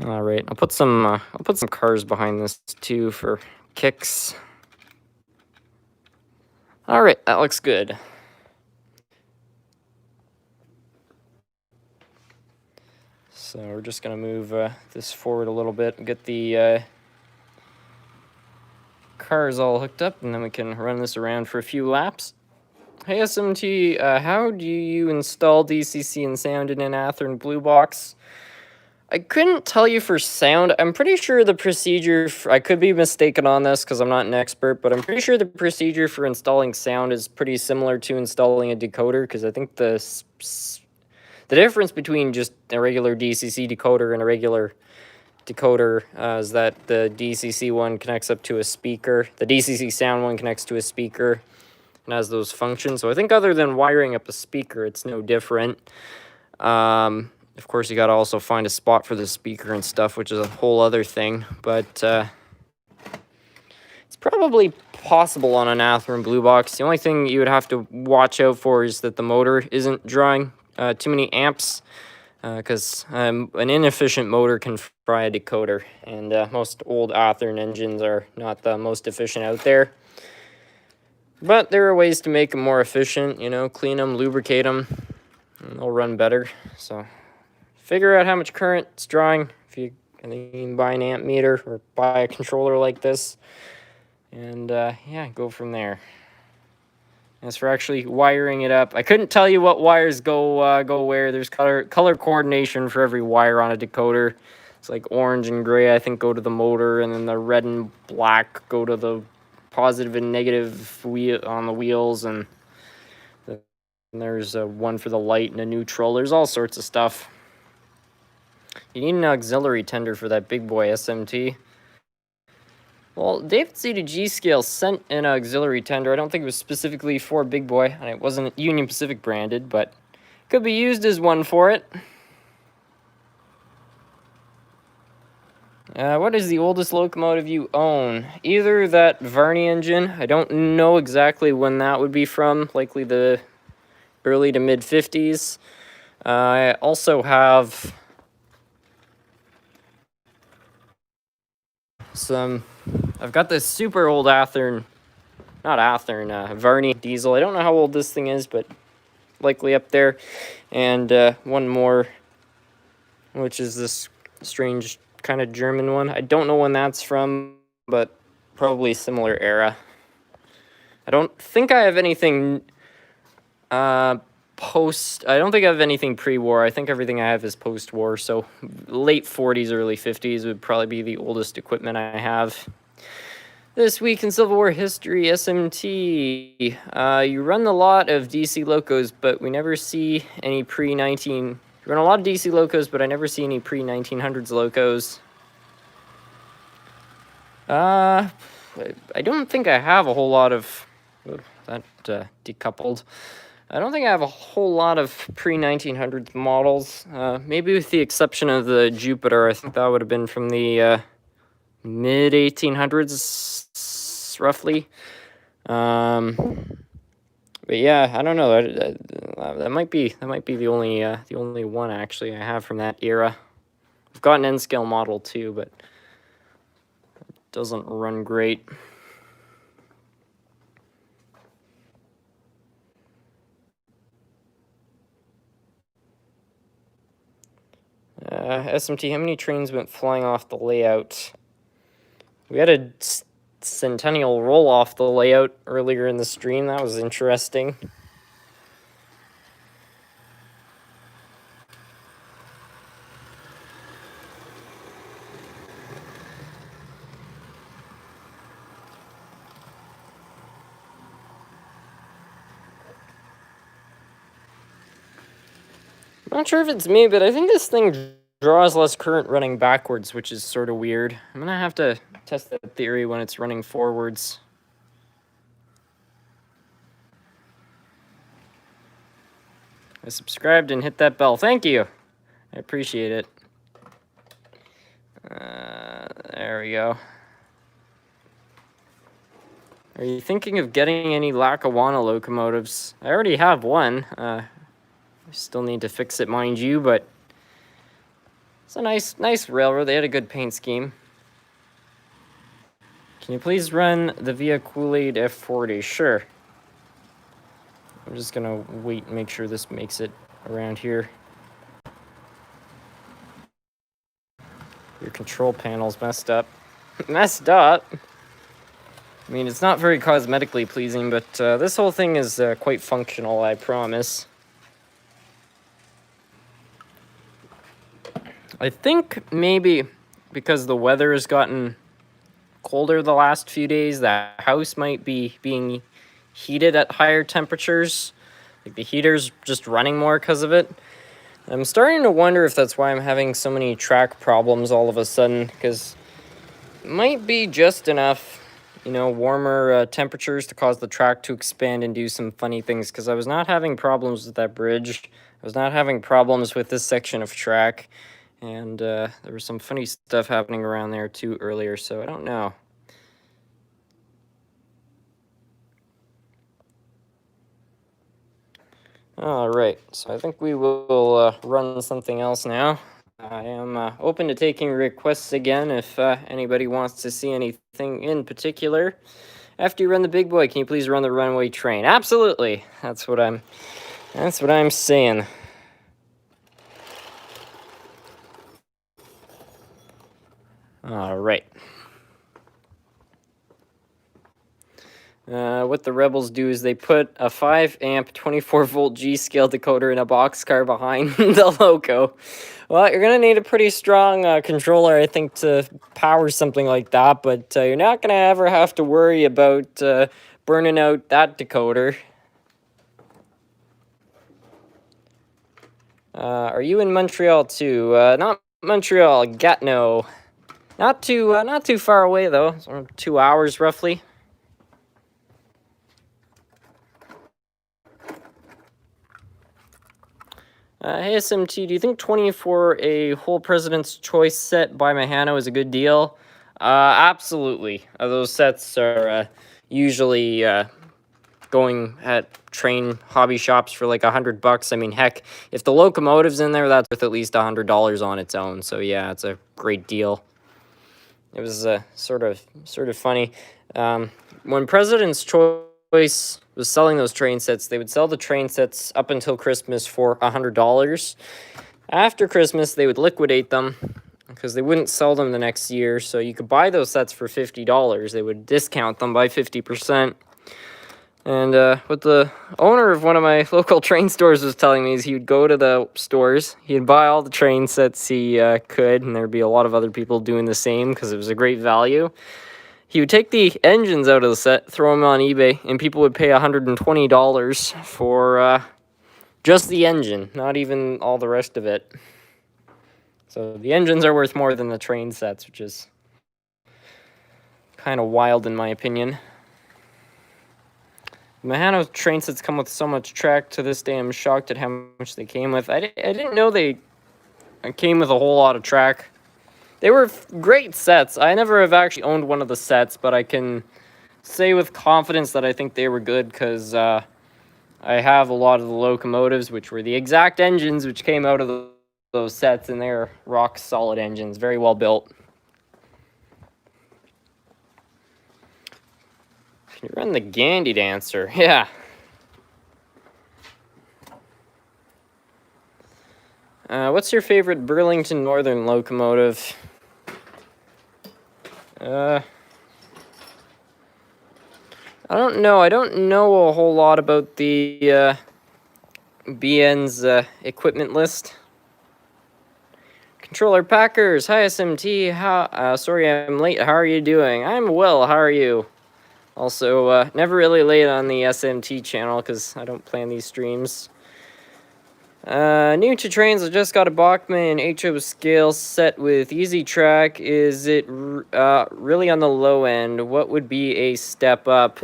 All right, I'll put some cars behind this too for kicks. All right, that looks good. So we're just gonna move this forward a little bit and get the cars all hooked up, and then we can run this around for a few laps. Hey SMT, how do you install DCC and sound in an Athearn Blue Box? I couldn't tell you for sound. I'm pretty sure the procedure, I could be mistaken on this because I'm not an expert, but I'm pretty sure the procedure for installing sound is pretty similar to installing a decoder, because I think the difference between just a regular DCC decoder and a regular decoder is that the DCC one connects up to a speaker. The DCC sound one connects to a speaker and has those functions. So I think other than wiring up a speaker, it's no different. Of course, you got to also find a spot for the speaker and stuff, which is a whole other thing. But it's probably possible on an Athearn Blue Box. The only thing you would have to watch out for is that the motor isn't drawing too many amps, because an inefficient motor can fry a decoder, and most old Athearn engines are not the most efficient out there. But there are ways to make them more efficient, you know, clean them, lubricate them, and they'll run better. So figure out how much current it's drawing. You can buy an amp meter or buy a controller like this, and yeah, go from there. As for actually wiring it up, I couldn't tell you what wires go where. There's color coordination for every wire on a decoder. It's like orange and gray, I think, go to the motor, and then the red and black go to the positive and negative wheel on the wheels, and there's one for the light and a neutral. There's all sorts of stuff. You need an auxiliary tender for that big boy SMT. Well, David C to G scale sent an auxiliary tender. I don't think it was specifically for Big Boy, and it wasn't Union Pacific branded, but could be used as one for it. What is the oldest locomotive you own? Either that Varney engine. I don't know exactly when that would be from. Likely the early to mid 50s. I also have I've got this super old Varney diesel. I don't know how old this thing is, but likely up there. And one more, which is this strange kind of German one. I don't know when that's from, but probably similar era. I don't think I have anything I don't think I have anything pre-war. I think everything I have is post-war, so late 40s, early 50s would probably be the oldest equipment I have. This week in Civil War history, SMT. You run a lot of DC locos, but we never see any pre-19... You run a lot of DC locos, but I never see any pre-1900s locos. I don't think I have a whole lot of... Oh, that decoupled. I don't think I have a whole lot of pre-1900s models. Maybe with the exception of the Jupiter. I think that would have been from the mid-1800s, roughly. But yeah, I don't know. That might be the only one actually I have from that era. I've got an N-scale model too, but it doesn't run great. SMT, how many trains went flying off the layout? We had a Centennial roll off the layout earlier in the stream. That was interesting. I'm not sure if it's me, but I think this thing draws less current running backwards, which is sort of weird. I'm gonna have to test that theory when it's running forwards. I subscribed and hit that bell. Thank you. I appreciate it. There we go. Are you thinking of getting any Lackawanna locomotives? I already have one. I still need to fix it, mind you, but it's a nice railroad. They had a good paint scheme. Can you please run the Via Kool-Aid F40? Sure. I'm just gonna wait and make sure this makes it around here. Your control panel's messed up. Messed up? I mean, it's not very cosmetically pleasing, but this whole thing is quite functional, I promise. I think maybe because the weather has gotten colder the last few days, the house might be being heated at higher temperatures. Like the heater's just running more because of it. I'm starting to wonder if that's why I'm having so many track problems all of a sudden, because it might be just enough, you know, warmer temperatures to cause the track to expand and do some funny things, because I was not having problems with that bridge. I was not having problems with this section of track, and there was some funny stuff happening around there too earlier, so I don't know. Alright, so I think we will run something else now. I am open to taking requests again if anybody wants to see anything in particular. After you run the big boy, can you please run the runaway train? Absolutely. That's what I'm saying. All right. What the rebels do is they put a 5 amp 24 volt G scale decoder in a boxcar behind the loco. Well, you're gonna need a pretty strong controller, I think, to power something like that, but you're not gonna ever have to worry about burning out that decoder. Are you in Montreal too? Not Montreal, Gatineau. Not too far away though. 2 hours roughly. Hey SMT, do you think 20 for a whole President's Choice set by Mahano is a good deal? Absolutely. Those sets are usually going at train hobby shops for like $100. I mean, heck, if the Locomotive's in there, that's worth at least $100 on its own. So yeah, it's a great deal. It was sort of funny. When President's Choice was selling those train sets, they would sell the train sets up until Christmas for $100. After Christmas, they would liquidate them because they wouldn't sell them the next year. So you could buy those sets for $50. They would discount them by 50%. And what the owner of one of my local train stores was telling me is he would go to the stores, he'd buy all the train sets he could, and there'd be a lot of other people doing the same because it was a great value. He would take the engines out of the set, throw them on eBay, and people would pay $120 for just the engine, not even all the rest of it. So the engines are worth more than the train sets, which is kind of wild in my opinion. Mahano train sets come with so much track. To this day, I'm shocked at how much they came with. I didn't know they came with a whole lot of track. They were great sets. I never have actually owned one of the sets, but I can say with confidence that I think they were good because I have a lot of the Locomotives, which were the exact engines which came out of those sets, and they're rock solid engines, very well built. Can you run the Gandhi Dancer? Yeah. What's your favorite Burlington Northern locomotive? I don't know. I don't know a whole lot about the BN's equipment list. Controller Packers, hi SMT. Sorry I'm late. How are you doing? I'm well. How are you? Also, never really late on the SMT channel because I don't plan these streams. New to trains, I just got a Bachmann HO scale set with easy track. Is it really on the low end? What would be a step up?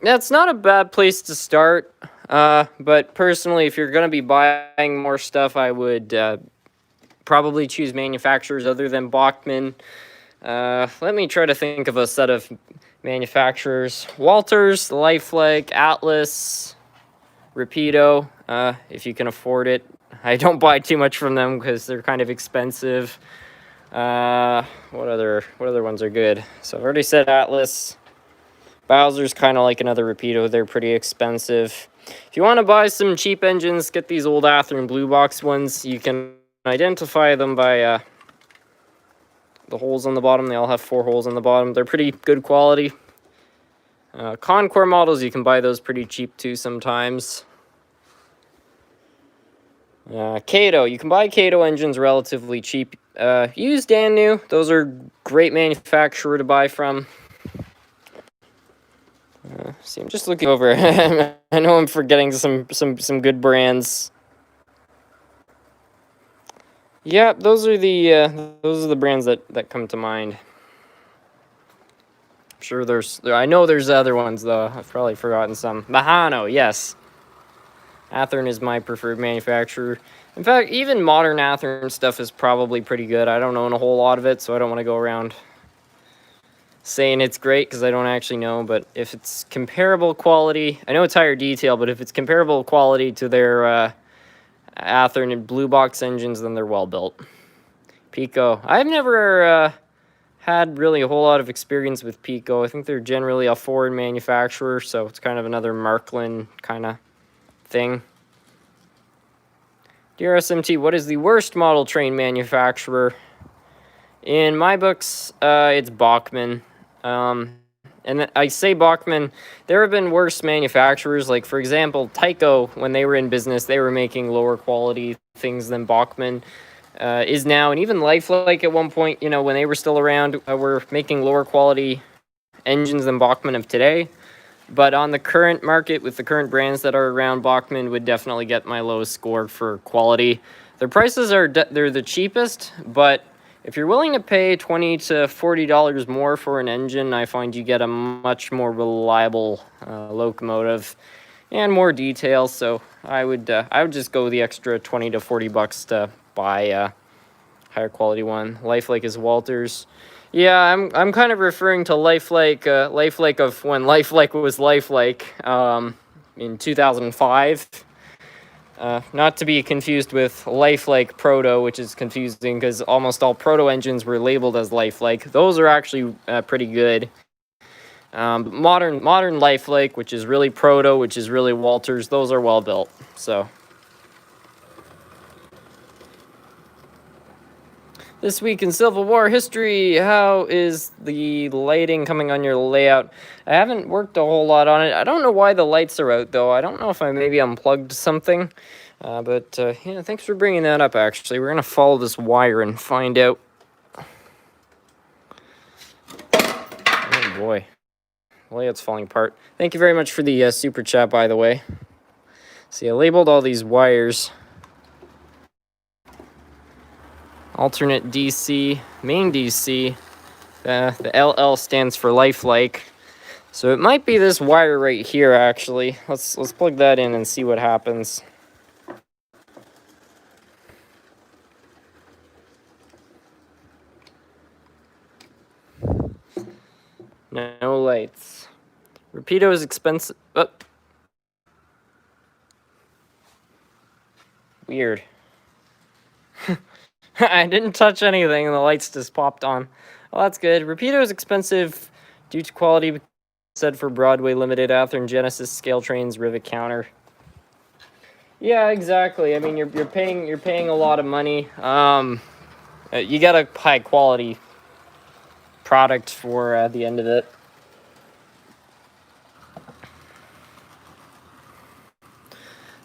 That's not a bad place to start. But personally, if you're going to be buying more stuff, I would probably choose manufacturers other than Bachmann. Let me try to think of a set of manufacturers. Walters, Lifelike, Atlas, Rapido, if you can afford it. I don't buy too much from them because they're kind of expensive. What other ones are good? So I've already said Atlas. Bowser's kind of like another Rapido. They're pretty expensive. If you want to buy some cheap engines, get these old Athearn blue box ones. You can identify them by the holes on the bottom. They all have 4 holes on the bottom. They're pretty good quality. Concours models, you can buy those pretty cheap too sometimes. Kato, you can buy Kato engines relatively cheap. Used and new, those are great manufacturer to buy from. See, I'm just looking over. I know I'm forgetting some good brands. Yeah, those are the brands that come to mind. I'm sure I know there's other ones though. I've probably forgotten some. Mahano, yes. Athearn is my preferred manufacturer. In fact, even modern Athearn stuff is probably pretty good. I don't own a whole lot of it, so I don't want to go around saying it's great because I don't actually know. But if it's comparable quality, I know it's higher detail, but if it's comparable quality to their Athearn and blue box engines, then they're well built. Pico, I've never had really a whole lot of experience with Pico. I think they're generally a foreign manufacturer, so it's kind of another Markland kind of thing. Dear SMT, what is the worst model train manufacturer? In my books, it's Bachmann. And I say Bachmann, there have been worse manufacturers. Like, for example, Tyco, when they were in business, they were making lower quality things than Bachmann is now. And even Lifelike at one point, you know, when they were still around, were making lower quality engines than Bachmann of today. But on the current market, with the current brands that are around, Bachmann would definitely get my lowest score for quality. Their prices they're the cheapest, but if you're willing to pay $20 to $40 more for an engine, I find you get a much more reliable locomotive and more details. So I would just go the extra 20 to 40 bucks to buy a higher quality one. Lifelike is Walters. Yeah, I'm kind of referring to Lifelike of when Lifelike was Lifelike in 2005. Not to be confused with Lifelike Proto, which is confusing because almost all Proto engines were labeled as Lifelike. Those are actually pretty good. Modern Lifelike, which is really Proto, which is really Walters, those are well built. So this week in Civil War history, how is the lighting coming on your layout? I haven't worked a whole lot on it. I don't know why the lights are out, though. I don't know if I maybe unplugged something. But yeah, thanks for bringing that up, actually. We're going to follow this wire and find out. Oh, boy. The layout's falling apart. Thank you very much for the super chat, by the way. See, I labeled all these wires. Alternate DC, main DC. The LL stands for Lifelike. So it might be this wire right here, actually. Let's plug that in and see what happens. No lights. Rapido is expensive. Oh. Weird. I didn't touch anything and the lights just popped on. Well, that's good. Rapido is expensive due to quality said for Broadway Limited, Athearn, Genesis, Scale Trains, Rivet Counter. Yeah, exactly. I mean, you're paying a lot of money. You got a high quality product for the end of it.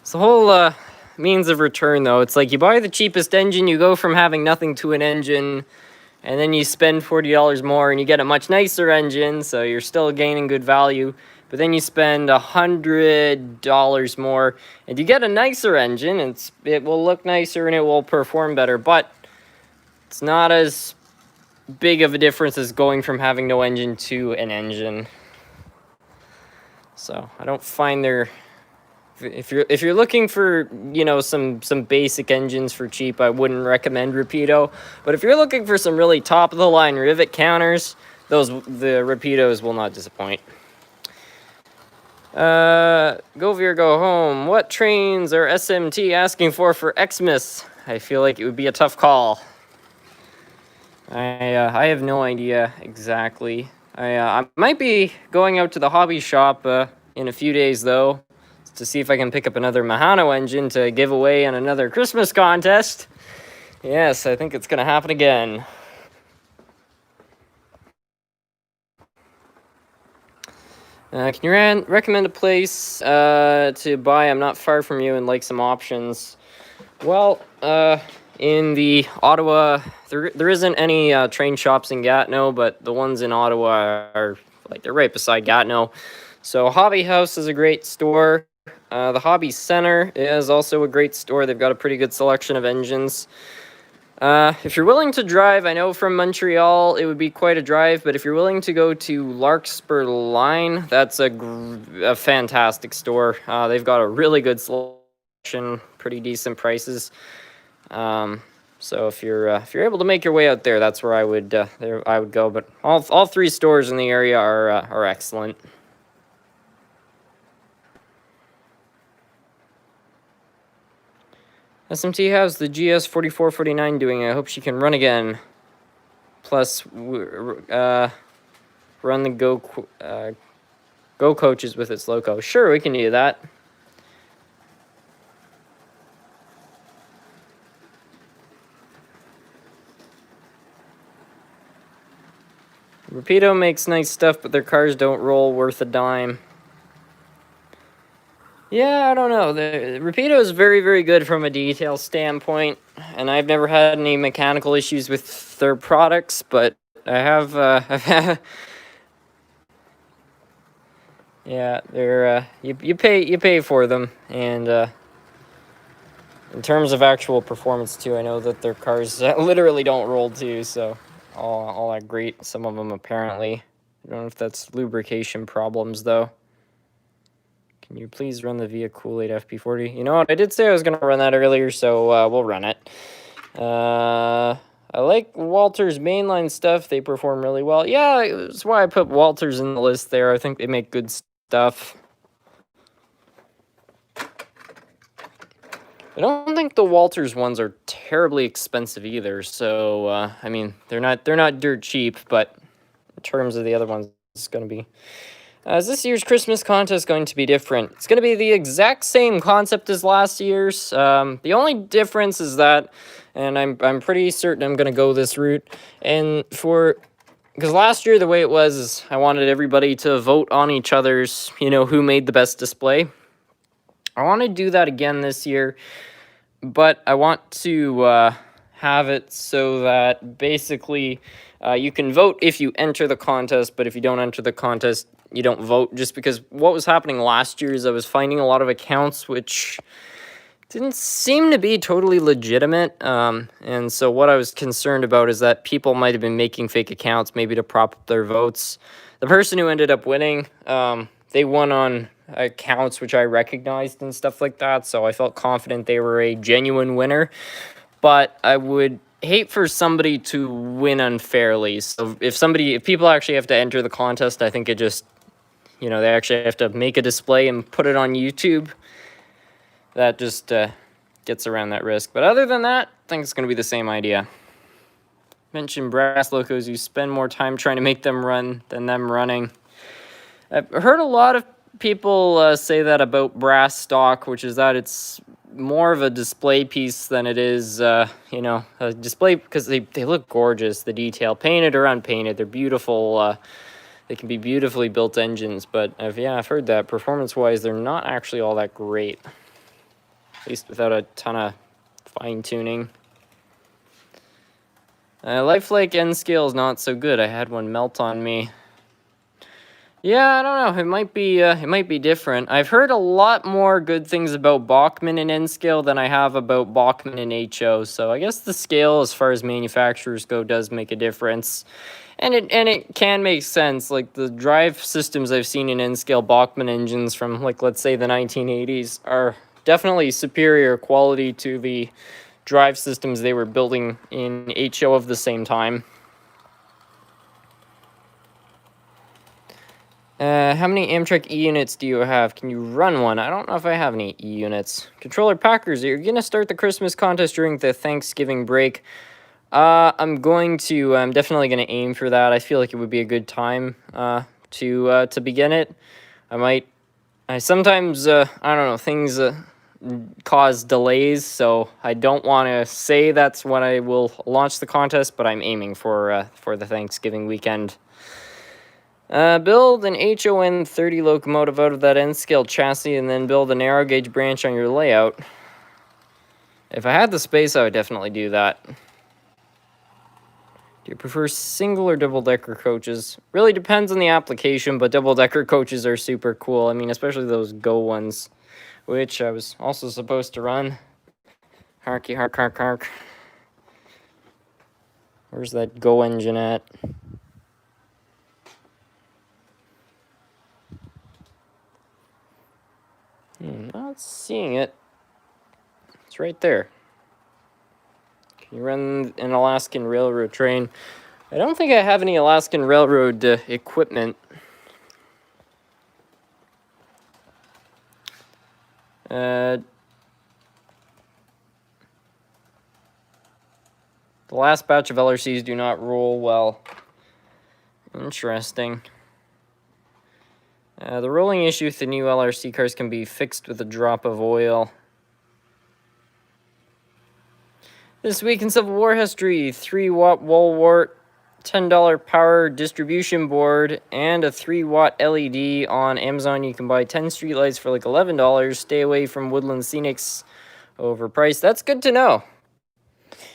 It's the whole means of return, though. It's like you buy the cheapest engine, you go from having nothing to an engine, and then you spend $40 more and you get a much nicer engine, so you're still gaining good value. But then you spend $100 more and you get a nicer engine, and it will look nicer and it will perform better, but it's not as big of a difference as going from having no engine to an engine. So I don't find their... If you're looking for, you know, some basic engines for cheap, I wouldn't recommend Rapido. But if you're looking for some really top of the line rivet counters, the Rapidos will not disappoint. Go Veer, go home. What trains are SMT asking for Xmas? I feel like it would be a tough call. I have no idea exactly. I might be going out to the hobby shop in a few days though, to see if I can pick up another Mahano engine to give away in another Christmas contest. Yes, I think it's gonna happen again. Can you recommend a place to buy? I'm not far from you and like some options. Well, in the Ottawa, there isn't any train shops in Gatineau, but the ones in Ottawa are like they're right beside Gatineau. So Hobby House is a great store. The Hobby Center is also a great store. They've got a pretty good selection of engines. If you're willing to drive, I know from Montreal it would be quite a drive, but if you're willing to go to Larkspur Line, that's a fantastic store. They've got a really good selection, pretty decent prices. So if you're able to make your way out there, that's where I would go. But all three stores in the area are excellent. SMT, how's the GS4449 doing? I hope she can run again. Plus, run the Go coaches with its Loco. Sure, we can do that. Rapido makes nice stuff, but their cars don't roll worth a dime. Yeah, I don't know. The Rapido is very, very good from a detail standpoint, and I've never had any mechanical issues with their products, but I have, yeah, they're, you pay for them, and, in terms of actual performance, too, I know that their cars literally don't roll, too, so all that great. Some of them, apparently. I don't know if that's lubrication problems, though. Can you please run the Via Kool-Aid FP40? You know what? I did say I was going to run that earlier, so we'll run it. I like Walter's mainline stuff. They perform really well. Yeah, that's why I put Walter's in the list there. I think they make good stuff. I don't think the Walters ones are terribly expensive either. So, I mean, they're not dirt cheap, but in terms of the other ones, it's going to be... is this year's Christmas contest going to be different? It's going to be the exact same concept as last year's. The only difference is that, and I'm pretty certain I'm going to go this route, and because last year the way it was is I wanted everybody to vote on each other's, you know, who made the best display. I want to do that again this year, but I want to have it so that basically you can vote if you enter the contest, but if you don't enter the contest, you don't vote. Just because what was happening last year is I was finding a lot of accounts which didn't seem to be totally legitimate, and so what I was concerned about is that people might have been making fake accounts maybe to prop up their votes. The person who ended up winning, they won on accounts which I recognized and stuff like that, so I felt confident they were a genuine winner. But I would hate for somebody to win unfairly. So if people actually have to enter the contest, I think it just, you know, they actually have to make a display and put it on YouTube. That just gets around that risk. But other than that, I think it's going to be the same idea. Mention brass locos, you spend more time trying to make them run than them running. I've heard a lot of people say that about brass stock, which is that it's more of a display piece than it is, you know, a display, because they look gorgeous, the detail, painted or unpainted. They're beautiful. They can be beautifully built engines, but yeah, I've heard that performance-wise, they're not actually all that great, at least without a ton of fine-tuning. Lifelike N scale is not so good. I had one melt on me. Yeah, I don't know. It might be different. I've heard a lot more good things about Bachmann and N scale than I have about Bachmann and HO. So I guess the scale, as far as manufacturers go, does make a difference. And it can make sense. Like the drive systems I've seen in N-scale Bachmann engines from, like, let's say the 1980s are definitely superior quality to the drive systems they were building in HO of the same time. How many Amtrak E units do you have? Can you run one? I don't know if I have any E units. Controller Packers, you're gonna start the Christmas contest during the Thanksgiving break. I'm definitely gonna aim for that. I feel like it would be a good time to begin it. I sometimes I don't know, things cause delays, so I don't want to say that's when I will launch the contest, but I'm aiming for the Thanksgiving weekend. Build an HON 30 locomotive out of that N-scale chassis, and then build a narrow gauge branch on your layout. If I had the space, I would definitely do that. Do you prefer single or double-decker coaches? Really depends on the application, but double-decker coaches are super cool. I mean, especially those Go ones, which I was also supposed to run. Harky, hark, hark, hark. Where's that Go engine at? Not seeing it. It's right there. Can you run an Alaskan Railroad train? I don't think I have any Alaskan Railroad equipment. The last batch of LRCs do not roll well. Interesting. The rolling issue with the new LRC cars can be fixed with a drop of oil. This week in Civil War history, 3-watt wall wart, $10 power distribution board, and a 3-watt LED on Amazon. You can buy 10 streetlights for like $11. Stay away from Woodland Scenics, overpriced. That's good to know.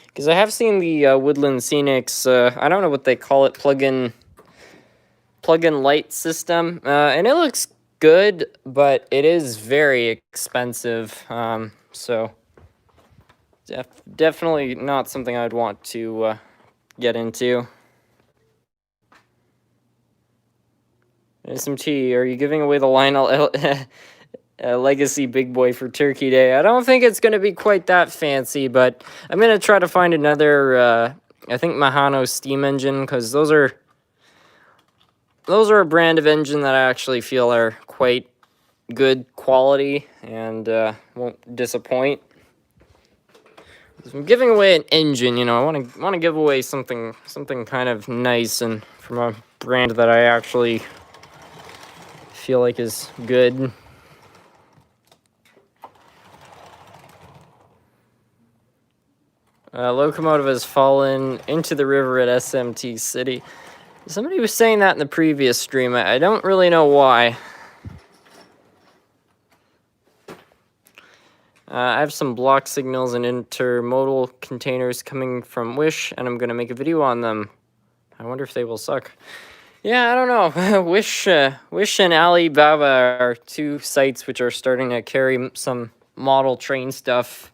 Because I have seen the Woodland Scenics, I don't know what they call it, plug-in light system, and it looks good, but it is very expensive, so definitely not something I'd want to get into. SMT, are you giving away the Lionel Legacy Big Boy for Turkey Day? I don't think it's going to be quite that fancy, but I'm going to try to find another, I think Mahano steam engine, because those are a brand of engine that I actually feel are quite good quality and won't disappoint. If I'm giving away an engine, you know, I want to give away something kind of nice and from a brand that I actually feel like is good. Locomotive has fallen into the river at SMT City. Somebody was saying that in the previous stream. I don't really know why. I have some block signals and intermodal containers coming from Wish, and I'm going to make a video on them. I wonder if they will suck. Yeah, I don't know. Wish and Alibaba are two sites which are starting to carry some model train stuff.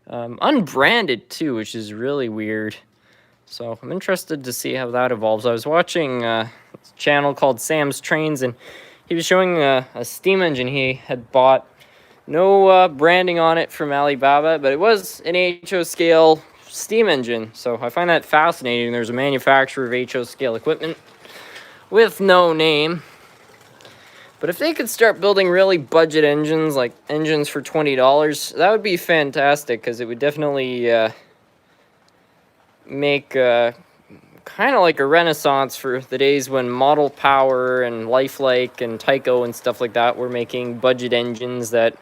Unbranded, too, which is really weird. So I'm interested to see how that evolves. I was watching a channel called Sam's Trains, and he was showing a steam engine he had bought. No branding on it from Alibaba, but it was an HO scale steam engine. So I find that fascinating. There's a manufacturer of HO scale equipment with no name. But if they could start building really budget engines, like engines for $20, that would be fantastic, because it would definitely make kind of like a renaissance for the days when Model Power and Lifelike and Tyco and stuff like that were making budget engines that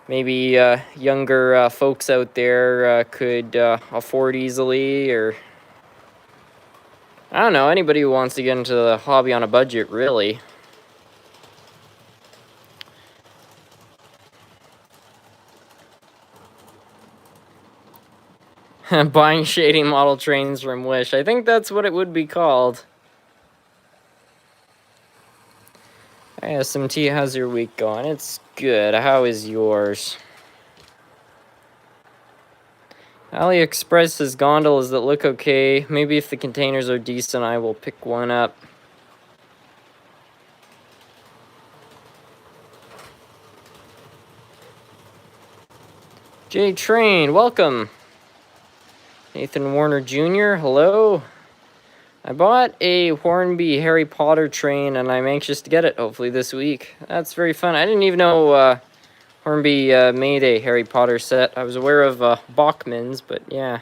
maybe younger folks out there could afford easily, or I don't know, anybody who wants to get into the hobby on a budget, really. Buying shady model trains from Wish. I think that's what it would be called. Hey, SMT, how's your week going? It's good. How is yours? AliExpress says gondolas that look okay. Maybe if the containers are decent, I will pick one up. J Train, welcome. Nathan Warner Jr., hello. I bought a Hornby Harry Potter train, and I'm anxious to get it, hopefully this week. That's very fun. I didn't even know Hornby made a Harry Potter set. I was aware of Bachmann's, but yeah.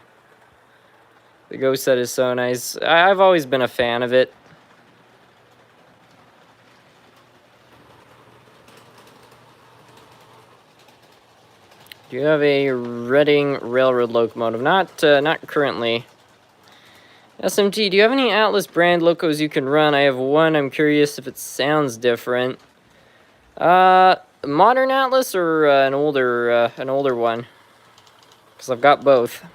The Go set is so nice. I've always been a fan of it. Do you have a Reading Railroad locomotive? Not currently. SMT, do you have any Atlas brand locos you can run? I have one. I'm curious if it sounds different. Modern Atlas or an older one? Because I've got both.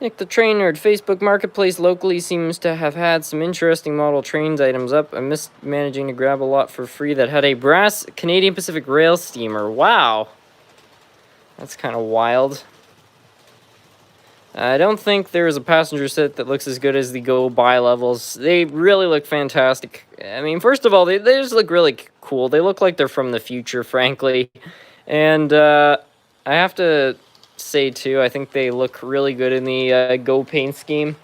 Nick the Train Nerd, Facebook Marketplace locally seems to have had some interesting model trains items up. I missed managing to grab a lot for free that had a brass Canadian Pacific Rail steamer. Wow. That's kind of wild. I don't think there's a passenger set that looks as good as the Go bi-levels. They really look fantastic. I mean, first of all, they just look really cool. They look like they're from the future, frankly. And I have to say, too, I think they look really good in the Go paint scheme.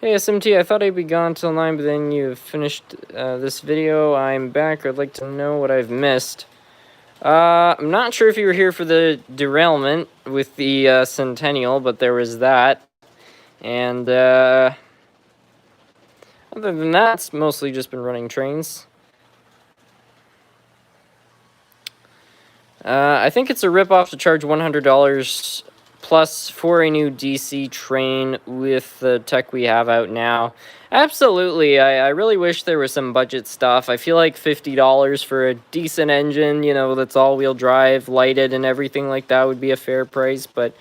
Hey, SMT, I thought I'd be gone till 9, but then you've finished this video. I'm back. I'd like to know what I've missed. I'm not sure if you were here for the derailment with the Centennial, but there was that. And other than that, it's mostly just been running trains. I think it's a ripoff to charge $100 plus for a new DC train with the tech we have out now. Absolutely, I really wish there was some budget stuff. I feel like $50 for a decent engine, you know, that's all-wheel drive, lighted, and everything like that would be a fair price. But,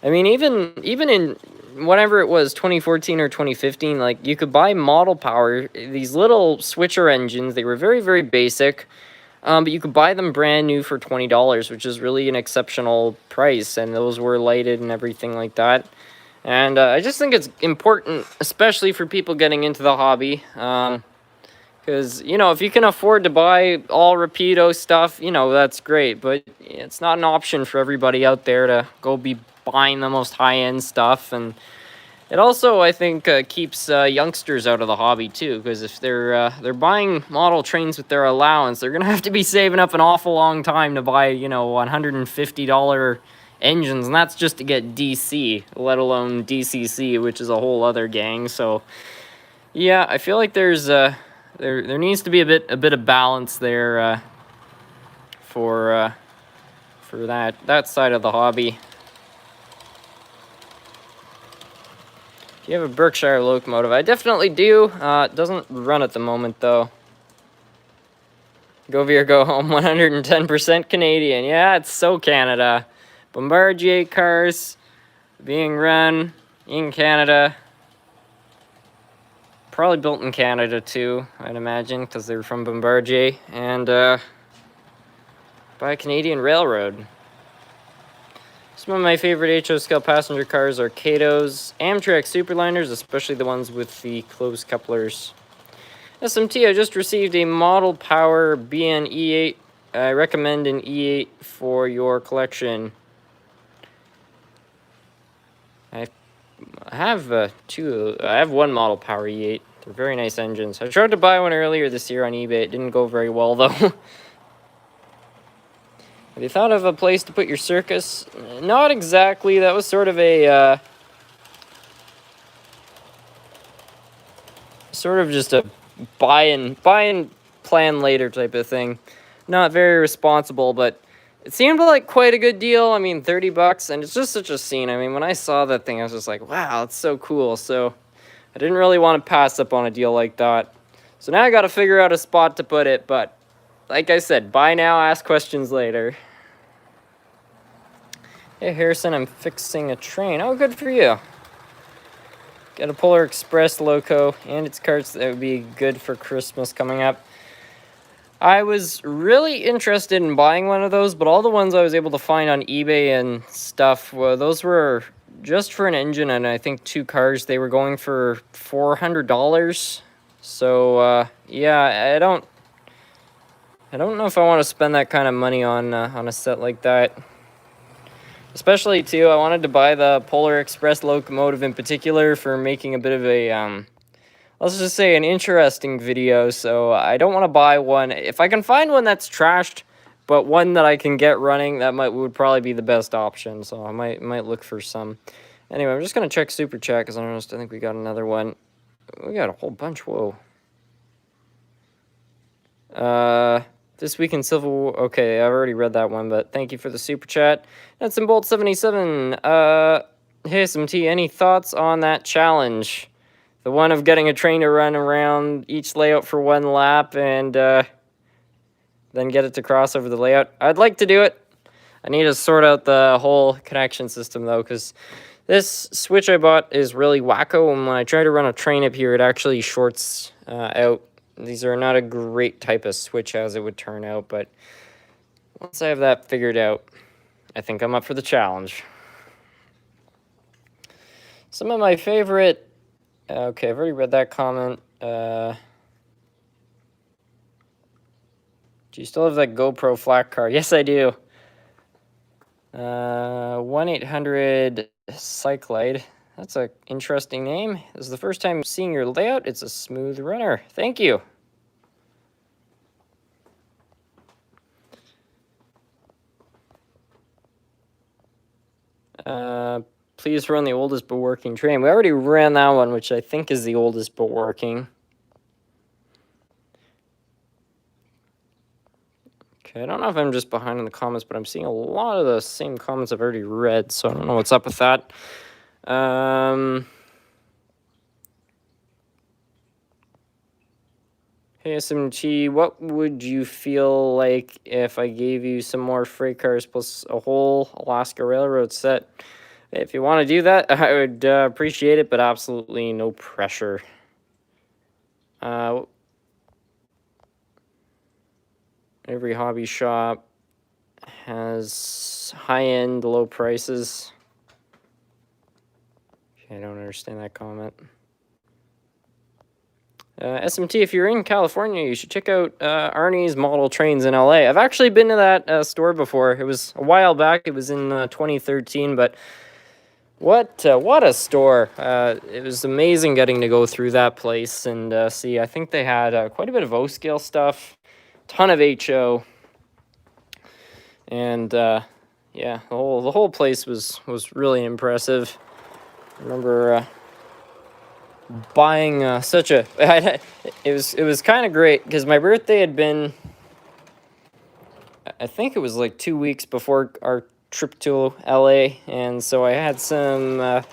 I mean, even in whatever it was, 2014 or 2015, like, you could buy Model Power, these little switcher engines. They were very, very basic. But you could buy them brand new for $20, which is really an exceptional price, and those were lighted and everything like that. And I just think it's important, especially for people getting into the hobby, because, you know, if you can afford to buy all Rapido stuff, you know, that's great, but it's not an option for everybody out there to go be buying the most high-end stuff. And it also, I think, keeps youngsters out of the hobby, too, because if they're buying model trains with their allowance, they're going to have to be saving up an awful long time to buy, you know, $150 engines, and that's just to get DC, let alone DCC, which is a whole other gang. So, yeah, I feel like there's there needs to be a bit of balance there for that side of the hobby. You have a Berkshire locomotive. I definitely do. It doesn't run at the moment, though. Go Veer, go home. 110% Canadian. Yeah, it's so Canada. Bombardier cars being run in Canada. Probably built in Canada, too, I'd imagine, because they're from Bombardier. And by a Canadian railroad. Some of my favorite HO scale passenger cars are Cato's, Amtrak Superliners, especially the ones with the closed couplers. SMT, I just received a Model Power BN E8. I recommend an E8 for your collection. I have two. I have one Model Power E8. They're very nice engines. I tried to buy one earlier this year on eBay. It didn't go very well, though. Have you thought of a place to put your circus? Not exactly. That was sort of a just a buy and plan later type of thing. Not very responsible, but it seemed like quite a good deal. I mean, $30, and it's just such a scene. I mean, when I saw that thing, I was just like, wow, it's so cool. So I didn't really want to pass up on a deal like that. So now I got to figure out a spot to put it, but like I said, buy now, ask questions later. Hey, Harrison, I'm fixing a train. Oh, good for you. Got a Polar Express loco and its carts that would be good for Christmas coming up. I was really interested in buying one of those, but all the ones I was able to find on eBay and stuff, well, those were just for an engine and I think 2 cars. They were going for $400. So yeah, I don't know if I want to spend that kind of money on a set like that. Especially too, I wanted to buy the Polar Express locomotive in particular for making a bit of a let's just say an interesting video. So I don't want to buy one. If I can find one that's trashed, but one that I can get running, that would probably be the best option. So I might look for some. Anyway, I'm just gonna check Super Chat because I noticed I think we got another one. We got a whole bunch. Whoa. This week in Civil War. Okay, I've already read that one, but thank you for the Super Chat. That's in Bolt 77. Hey, SMT, any thoughts on that challenge? The one of getting a train to run around each layout for 1 lap and then get it to cross over the layout. I'd like to do it. I need to sort out the whole connection system though, because this switch I bought is really wacko, and when I try to run a train up here, it actually shorts out. These are not a great type of switch as it would turn out, but once I have that figured out, I think I'm up for the challenge. Some of my favorite... Okay, I've already read that comment. Do you still have that GoPro flat car? Yes, I do. 1-800 Cyclide. That's an interesting name. This is the first time seeing your layout. It's a smooth runner. Thank you. Please run the oldest but working train. We already ran that one, which I think is the oldest but working. Okay, I don't know if I'm just behind in the comments, but I'm seeing a lot of the same comments I've already read, so I don't know what's up with that. Hey, SMT, what would you feel like if I gave you some more freight cars plus a whole Alaska Railroad set? If you want to do that, I would appreciate it, but absolutely no pressure. Every hobby shop has high-end, low prices. Okay, I don't understand that comment. SMT, if you're in California, you should check out Arnie's Model Trains in LA. I've actually been to that store before. It was a while back. It was in 2013, but what a store. It was amazing getting to go through that place and see. I think they had quite a bit of O-scale stuff, ton of HO, and yeah, the whole place was really impressive. I remember buying such a it was kind of great because my birthday had been, I think it was like 2 weeks before our trip to LA, and so I had some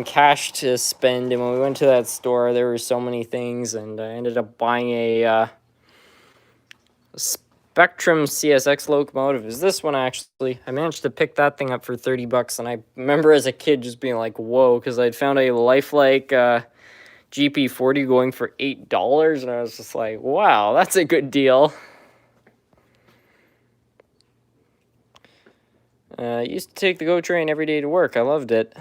cash to spend, and when we went to that store there were so many things, and I ended up buying a Spectrum CSX locomotive. Is this one actually? I managed to pick that thing up for $30, and I remember as a kid just being like, whoa, because I'd found a lifelike GP40 going for $8, and I was just like, wow, that's a good deal. I used to take the GO train every day to work. I loved it.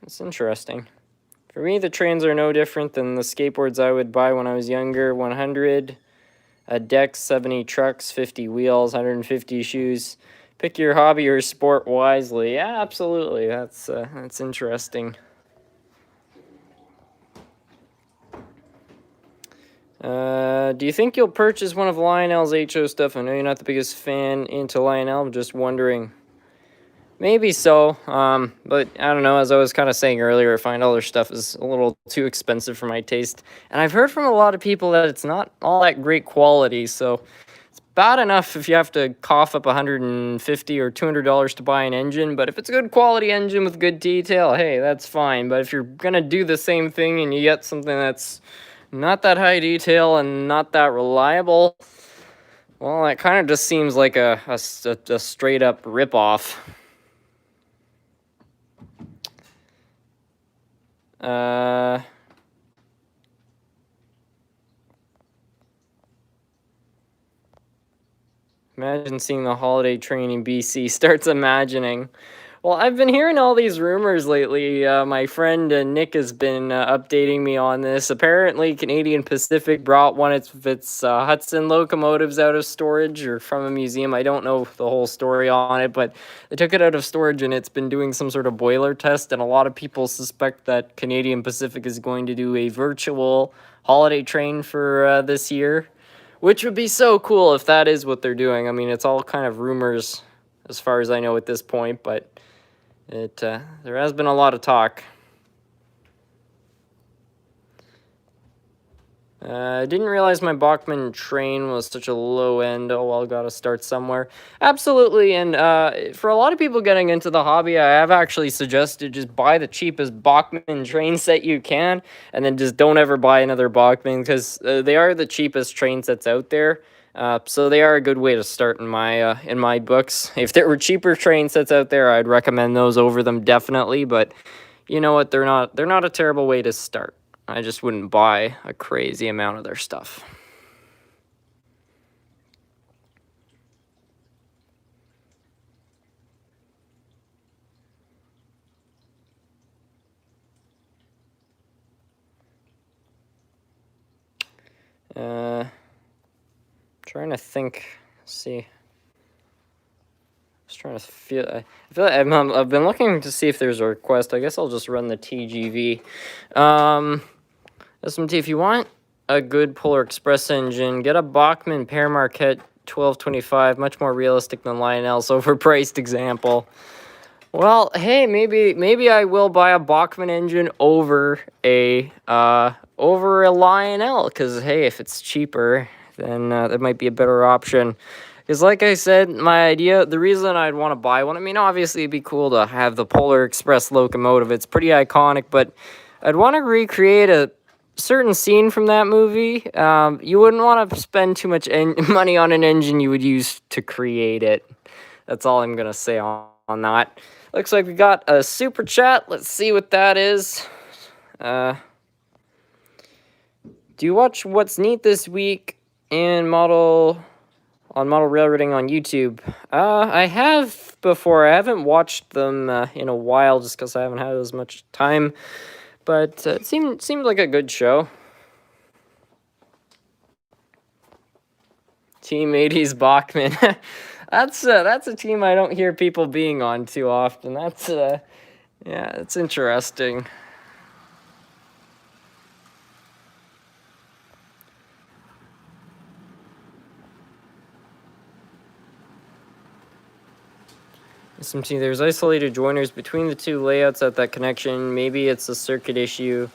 It's interesting. For me, the trains are no different than the skateboards I would buy when I was younger. 100 a deck, 70 trucks, 50 wheels, 150 shoes. Pick your hobby or sport wisely. Yeah, absolutely. That's interesting. Do you think you'll purchase one of Lionel's HO stuff? I know you're not the biggest fan into Lionel. I'm just wondering. Maybe so, but I don't know. As I was kind of saying earlier, I find all their stuff is a little too expensive for my taste. And I've heard from a lot of people that it's not all that great quality, so it's bad enough if you have to cough up $150 or $200 to buy an engine, but if it's a good quality engine with good detail, hey, that's fine. But if you're going to do the same thing and you get something that's not that high detail and not that reliable, well, that kind of just seems like a straight-up rip-off. Imagine seeing the holiday train in BC. Starts imagining. Well, I've been hearing all these rumors lately. My friend Nick has been updating me on this. Apparently, Canadian Pacific brought one of its Hudson locomotives out of storage or from a museum. I don't know the whole story on it, but they took it out of storage and it's been doing some sort of boiler test. And a lot of people suspect that Canadian Pacific is going to do a virtual holiday train for this year, which would be so cool if that is what they're doing. I mean, it's all kind of rumors as far as I know at this point, but there has been a lot of talk. I didn't realize my Bachmann train was such a low end. Oh, well, gotta start somewhere. Absolutely, and for a lot of people getting into the hobby, I have actually suggested just buy the cheapest Bachmann train set you can, and then just don't ever buy another Bachmann, because they are the cheapest train sets out there. So they are a good way to start in my books. If there were cheaper train sets out there, I'd recommend those over them definitely, but you know what, they're not a terrible way to start. I just wouldn't buy a crazy amount of their stuff. Trying to think, see. Just trying to feel. I feel like I've been looking to see if there's a request. I guess I'll just run the TGV. SMT, if you want a good Polar Express engine, get a Bachmann Pair Marquette 1225. Much more realistic than Lionel's overpriced example. Well, hey, maybe I will buy a Bachmann engine over a Lionel, because hey, if it's cheaper, then that might be a better option. Because like I said, the reason I'd want to buy one, I mean, obviously it'd be cool to have the Polar Express locomotive. It's pretty iconic, but I'd want to recreate a certain scene from that movie. You wouldn't want to spend too much money on an engine you would use to create it. That's all I'm going to say on that. Looks like we got a super chat. Let's see what that is. Do you watch What's Neat This Week and model railroading on YouTube? I have before. I haven't watched them in a while just because I haven't had as much time. But it seemed like a good show. Team 80s Bachmann. That's a team I don't hear people being on too often. That's yeah, it's interesting. SMT, there's isolated joiners between the two layouts at that connection. Maybe it's a circuit issue.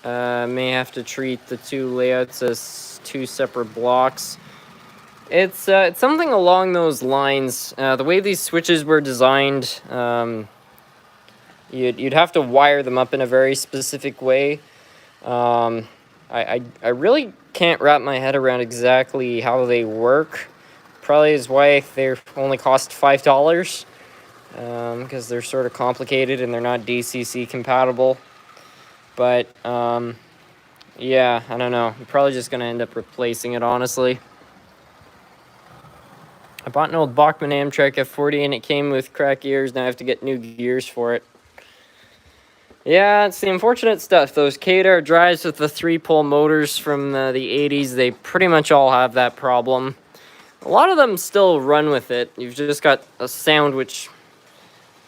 May have to treat the two layouts as two separate blocks. It's something along those lines. The way these switches were designed, you'd have to wire them up in a very specific way. I really can't wrap my head around exactly how they work. Probably is why they only cost $5, because they're sort of complicated and they're not DCC compatible. But yeah, I don't know. I'm probably just gonna end up replacing it, honestly. I bought an old Bachmann Amtrak F40 and it came with cracked gears. Now I have to get new gears for it. Yeah, it's the unfortunate stuff. Those Kadar drives with the 3-pole motors from the 80s, they pretty much all have that problem. A lot of them still run with it. You've just got a sound which,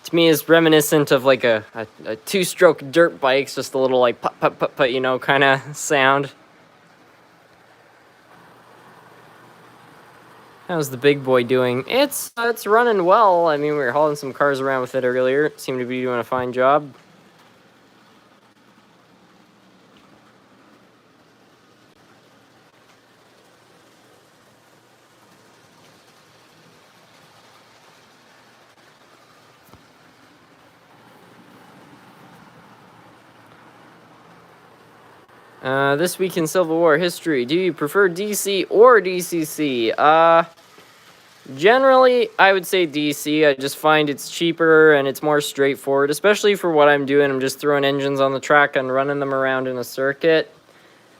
to me, is reminiscent of like a two-stroke dirt bike. It's just a little like put, put, put, put, you know, kind of sound. How's the big boy doing? It's running well. I mean, we were hauling some cars around with it earlier. It seemed to be doing a fine job. This week in Civil War history, do you prefer DC or DCC? Generally, I would say DC. I just find it's cheaper and it's more straightforward, especially for what I'm doing. I'm just throwing engines on the track and running them around in a circuit.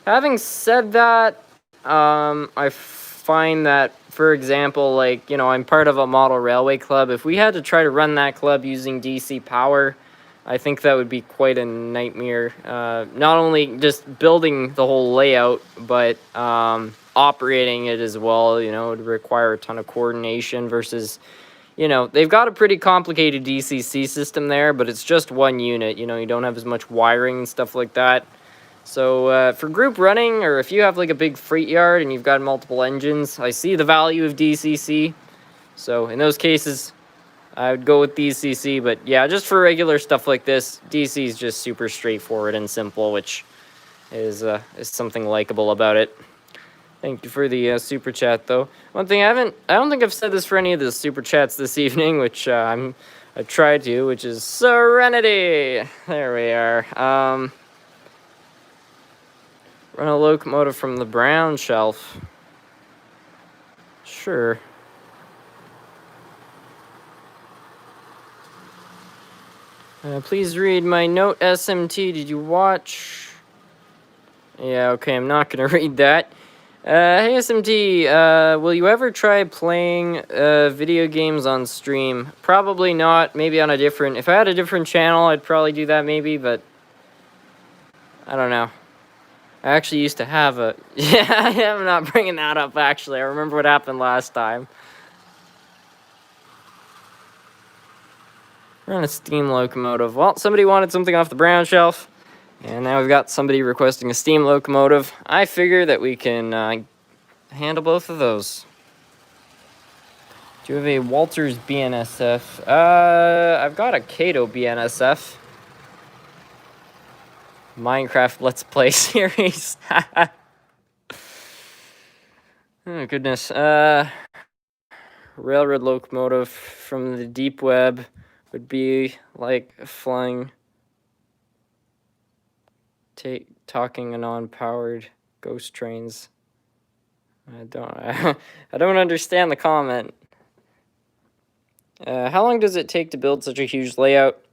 Having said that, I find that for example, like, you know, I'm part of a model railway club. If we had to try to run that club using DC power, I think that would be quite a nightmare. Not only just building the whole layout, but operating it as well. You know, it would require a ton of coordination versus, you know, they've got a pretty complicated DCC system there, but it's just one unit. You know, you don't have as much wiring and stuff like that. So for group running, or if you have like a big freight yard and you've got multiple engines, I see the value of DCC. So in those cases, I would go with DCC. But yeah, just for regular stuff like this, DC is just super straightforward and simple, which is something likable about it. Thank you for the super chat, though. One thing I don't think I've said this for any of the super chats this evening, which I tried to, which is Serenity. There we are. Run a locomotive from the brown shelf. Sure. Please read my note, SMT. Did you watch? Yeah, okay, I'm not going to read that. Hey, SMT, will you ever try playing video games on stream? Probably not. Maybe on a different... If I had a different channel, I'd probably do that maybe, but... I don't know. I actually used to have a... Yeah, I'm not bringing that up, actually. I remember what happened last time. Run a steam locomotive. Well, somebody wanted something off the brown shelf, and now we've got somebody requesting a steam locomotive. I figure that we can handle both of those. Do you have a Walters BNSF? I've got a Kato BNSF. Minecraft Let's Play series. Oh, goodness. Railroad locomotive from the deep web would be like flying, talking a non-powered ghost trains. I don't understand the comment. How long does it take to build such a huge layout?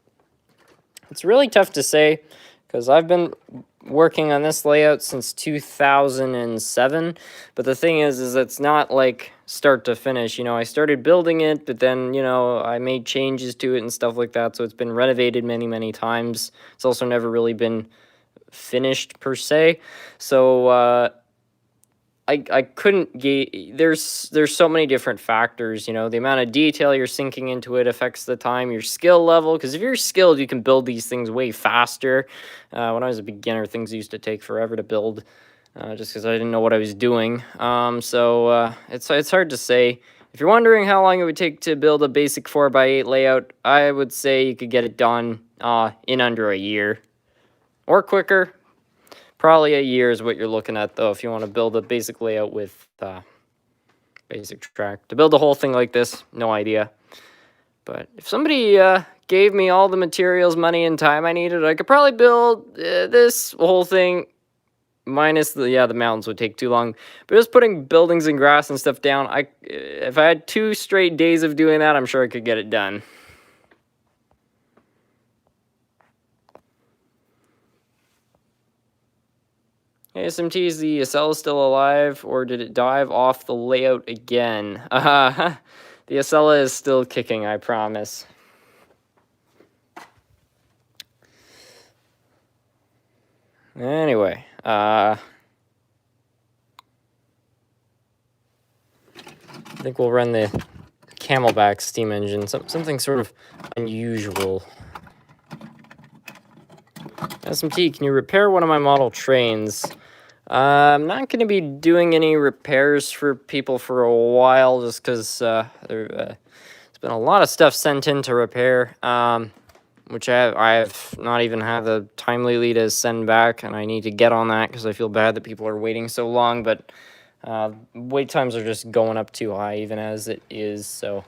It's really tough to say, because I've been working on this layout since 2007, but the thing is it's not like start to finish. You know, I started building it, but then, you know, I made changes to it and stuff like that, so it's been renovated many times. It's also never really been finished per se, so I couldn't get... There's so many different factors, you know. The amount of detail you're sinking into it affects the time, your skill level, because if you're skilled, you can build these things way faster. When I was a beginner, things used to take forever to build, just because I didn't know what I was doing. It's hard to say. If you're wondering how long it would take to build a basic 4x8 layout, I would say you could get it done in under a year. Or quicker. Probably a year is what you're looking at, though, if you want to build a basic layout with basic track. To build the whole thing like this, no idea. But if somebody gave me all the materials, money, and time I needed, I could probably build this whole thing, minus the mountains would take too long. But just putting buildings and grass and stuff down, if I had 2 straight days of doing that, I'm sure I could get it done. Hey, SMT, is the Acela still alive, or did it dive off the layout again? The Acela is still kicking, I promise. Anyway, I think we'll run the Camelback steam engine, something sort of unusual. SMT, can you repair one of my model trains? I'm not going to be doing any repairs for people for a while, just because there's been a lot of stuff sent in to repair, which I have not even had the time lately to send back, and I need to get on that because I feel bad that people are waiting so long, but wait times are just going up too high even as it is, so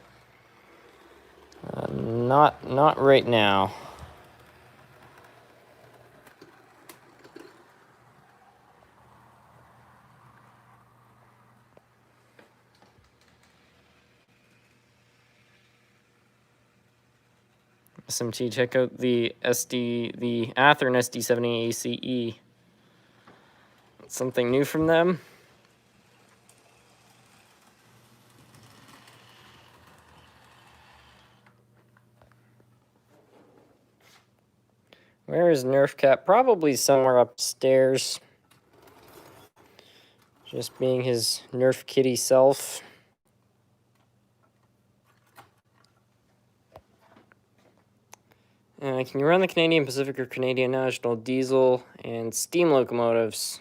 not right now. SMT, check out the Athearn SD70 ACE. Something new from them. Where is Nerf Cat? Probably somewhere upstairs. Just being his Nerf Kitty self. Can you run the Canadian Pacific or Canadian National diesel and steam locomotives?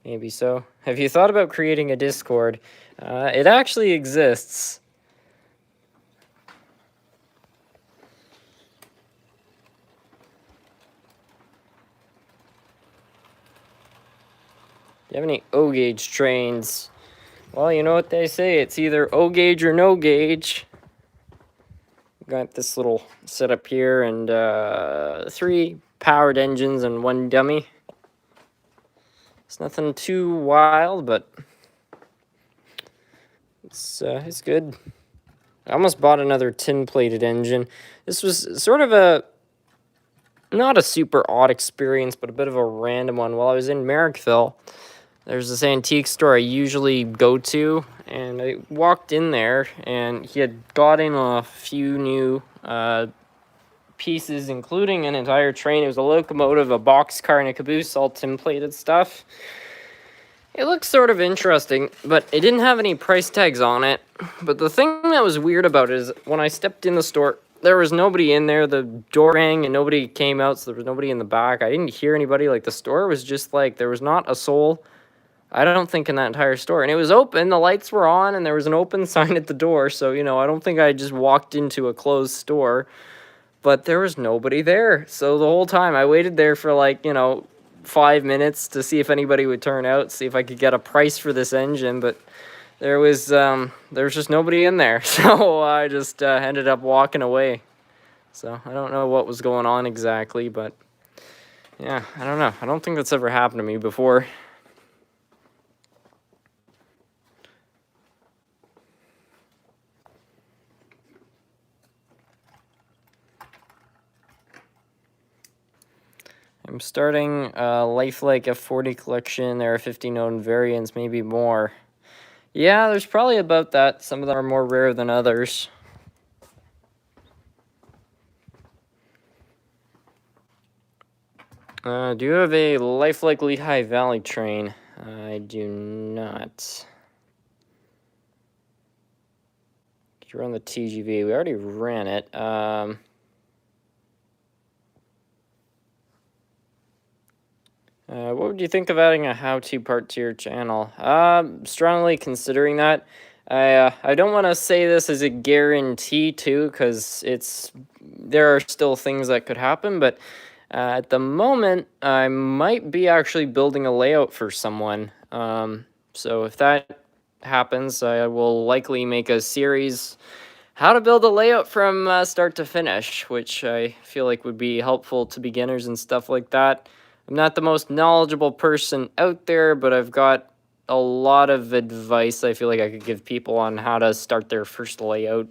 Maybe so. Have you thought about creating a Discord? It actually exists. Do you have any O-gauge trains? Well, you know what they say. It's either O-gauge or no gauge. Got this little setup here and 3 powered engines and 1 dummy. It's nothing too wild, but it's good. I almost bought another tin-plated engine. This was sort of not a super odd experience, but a bit of a random one. While I was in Merrickville, there's this antique store I usually go to, and I walked in there, and he had got in a few new pieces, including an entire train. It was a locomotive, a boxcar, and a caboose, all tin-plated stuff. It looked sort of interesting, but it didn't have any price tags on it. But the thing that was weird about it is when I stepped in the store, there was nobody in there. The door rang and nobody came out, so there was nobody in the back. I didn't hear anybody. Like, the store was just like, there was not a soul, I don't think, in that entire store. And it was open, the lights were on, and there was an open sign at the door. So, you know, I don't think I just walked into a closed store. But there was nobody there. So the whole time I waited there for, like, 5 minutes to see if anybody would turn out, see if I could get a price for this engine. But there was just nobody in there. So I just ended up walking away. So I don't know what was going on exactly, but yeah, I don't know. I don't think that's ever happened to me before. I'm starting Lifelike F40 collection. There are 50 known variants, maybe more. Yeah, there's probably about that. Some of them are more rare than others. Do you have a Lifelike Lehigh Valley train? I do not. Could you run the TGV? We already ran it. What would you think of adding a how-to part to your channel? Strongly considering that. I don't want to say this as a guarantee too, because there are still things that could happen, but at the moment I might be actually building a layout for someone. So if that happens, I will likely make a series how to build a layout from start to finish, which I feel like would be helpful to beginners and stuff like that. I'm not the most knowledgeable person out there, but I've got a lot of advice I feel like I could give people on how to start their first layout.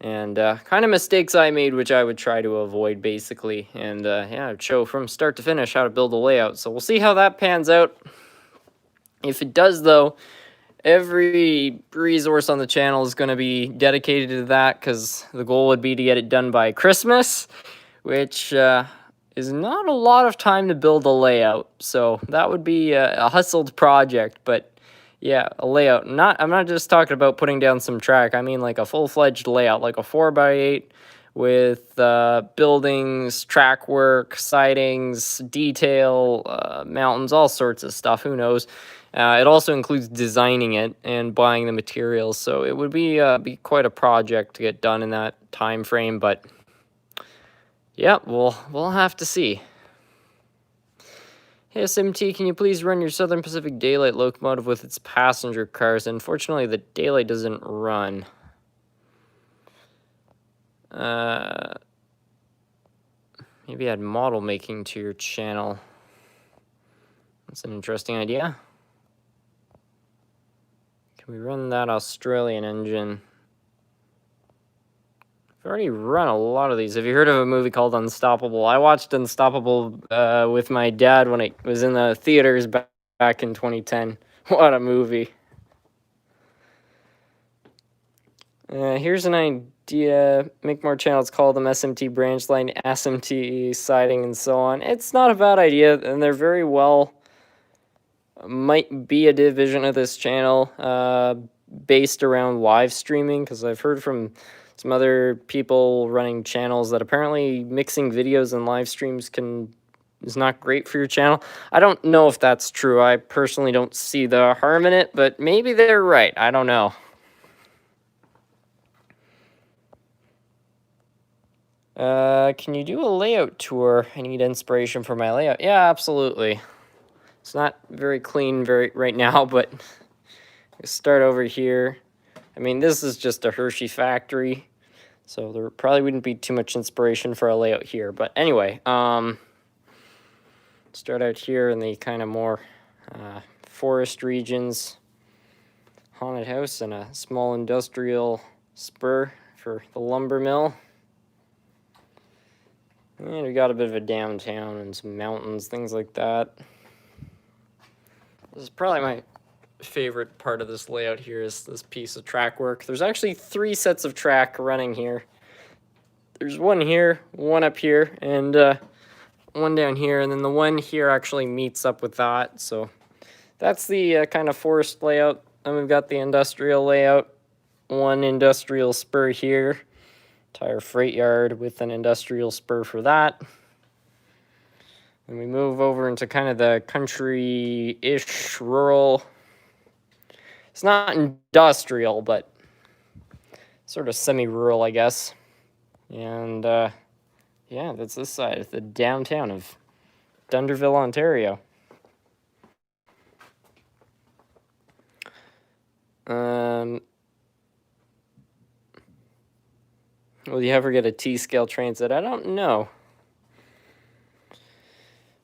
And kind of mistakes I made, which I would try to avoid, basically. And yeah, I'd show from start to finish how to build a layout. So we'll see how that pans out. If it does, though, every resource on the channel is going to be dedicated to that, because the goal would be to get it done by Christmas, which is not a lot of time to build a layout. So that would be a hustled project, but yeah, a layout. I'm not just talking about putting down some track. I mean like a full-fledged layout, like a 4x8 with buildings, track work, sidings, detail, mountains, all sorts of stuff. Who knows? It also includes designing it and buying the materials. So it would be quite a project to get done in that time frame, but yeah, we'll have to see. Hey, SMT, can you please run your Southern Pacific Daylight locomotive with its passenger cars? Unfortunately, the Daylight doesn't run. Maybe add model making to your channel. That's an interesting idea. Can we run that Australian engine? I've already run a lot of these. Have you heard of a movie called Unstoppable? I watched Unstoppable with my dad when it was in the theaters back in 2010. What a movie. Here's an make more channels, call them SMT branch line, SMT siding, and so on. It's not a bad idea, and they're very well, might be a division of this channel based around live streaming, because I've heard from some other people running channels that apparently mixing videos and live streams is not great for your channel. I don't know if that's true. I personally don't see the harm in it, but maybe they're right. I don't know. Can you do a layout tour? I need inspiration for my layout. Yeah, absolutely. It's not very clean right now, but start over here. I mean, this is just a Hershey factory, so there probably wouldn't be too much inspiration for a layout here. But anyway, start out here in the kind of more forest regions. Haunted house and a small industrial spur for the lumber mill. And we got a bit of a downtown and some mountains, things like that. This is probably my favorite part of this layout here, is this piece of track work. There's actually 3 sets of track running here. There's one here, one up here, and one down here, and then the one here actually meets up with that. So that's the kind of forest layout. Then we've got the industrial layout, one industrial spur here, tire freight yard with an industrial spur for that. And we move over into kind of the country-ish rural. It's not industrial, but sort of semi-rural, I guess. And yeah, that's this side of the downtown of Dunderville, Ontario. Will you ever get a T-scale train set? I don't know.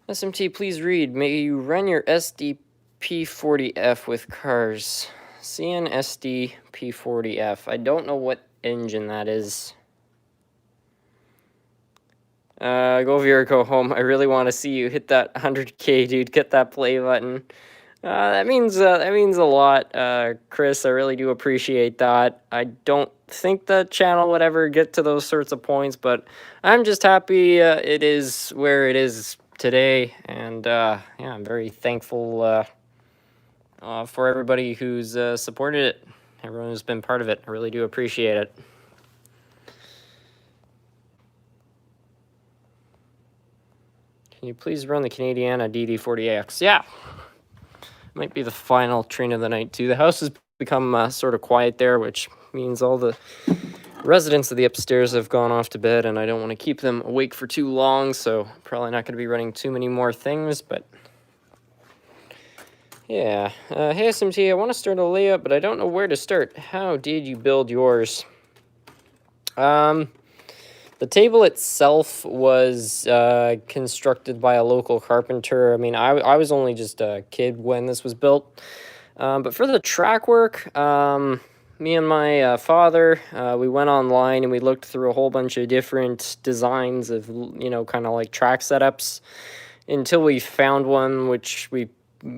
SMT, please read. May you run your SDP40F with cars. CN SDP40F. I don't know what engine that is. Go over here, go home. I really want to see you hit that 100K, dude. Get that play button. That means a lot, Chris. I really do appreciate that. I don't think the channel would ever get to those sorts of points, but I'm just happy it is where it is today, and yeah, I'm very thankful for everybody who's supported it. Everyone who's been part of it. I really do appreciate it. Can you please run the Canadiana DD40X? Yeah. Might be the final train of the night, too. The house has become sort of quiet there, which means all the residents of the upstairs have gone off to bed, and I don't want to keep them awake for too long, so probably not going to be running too many more things, but yeah. Hey, SMT, I want to start a layout, but I don't know where to start. How did you build yours? The table itself was constructed by a local carpenter. I mean, I was only just a kid when this was built. But for the track work, me and my father, we went online and we looked through a whole bunch of different designs of, you know, kind of like track setups until we found one which we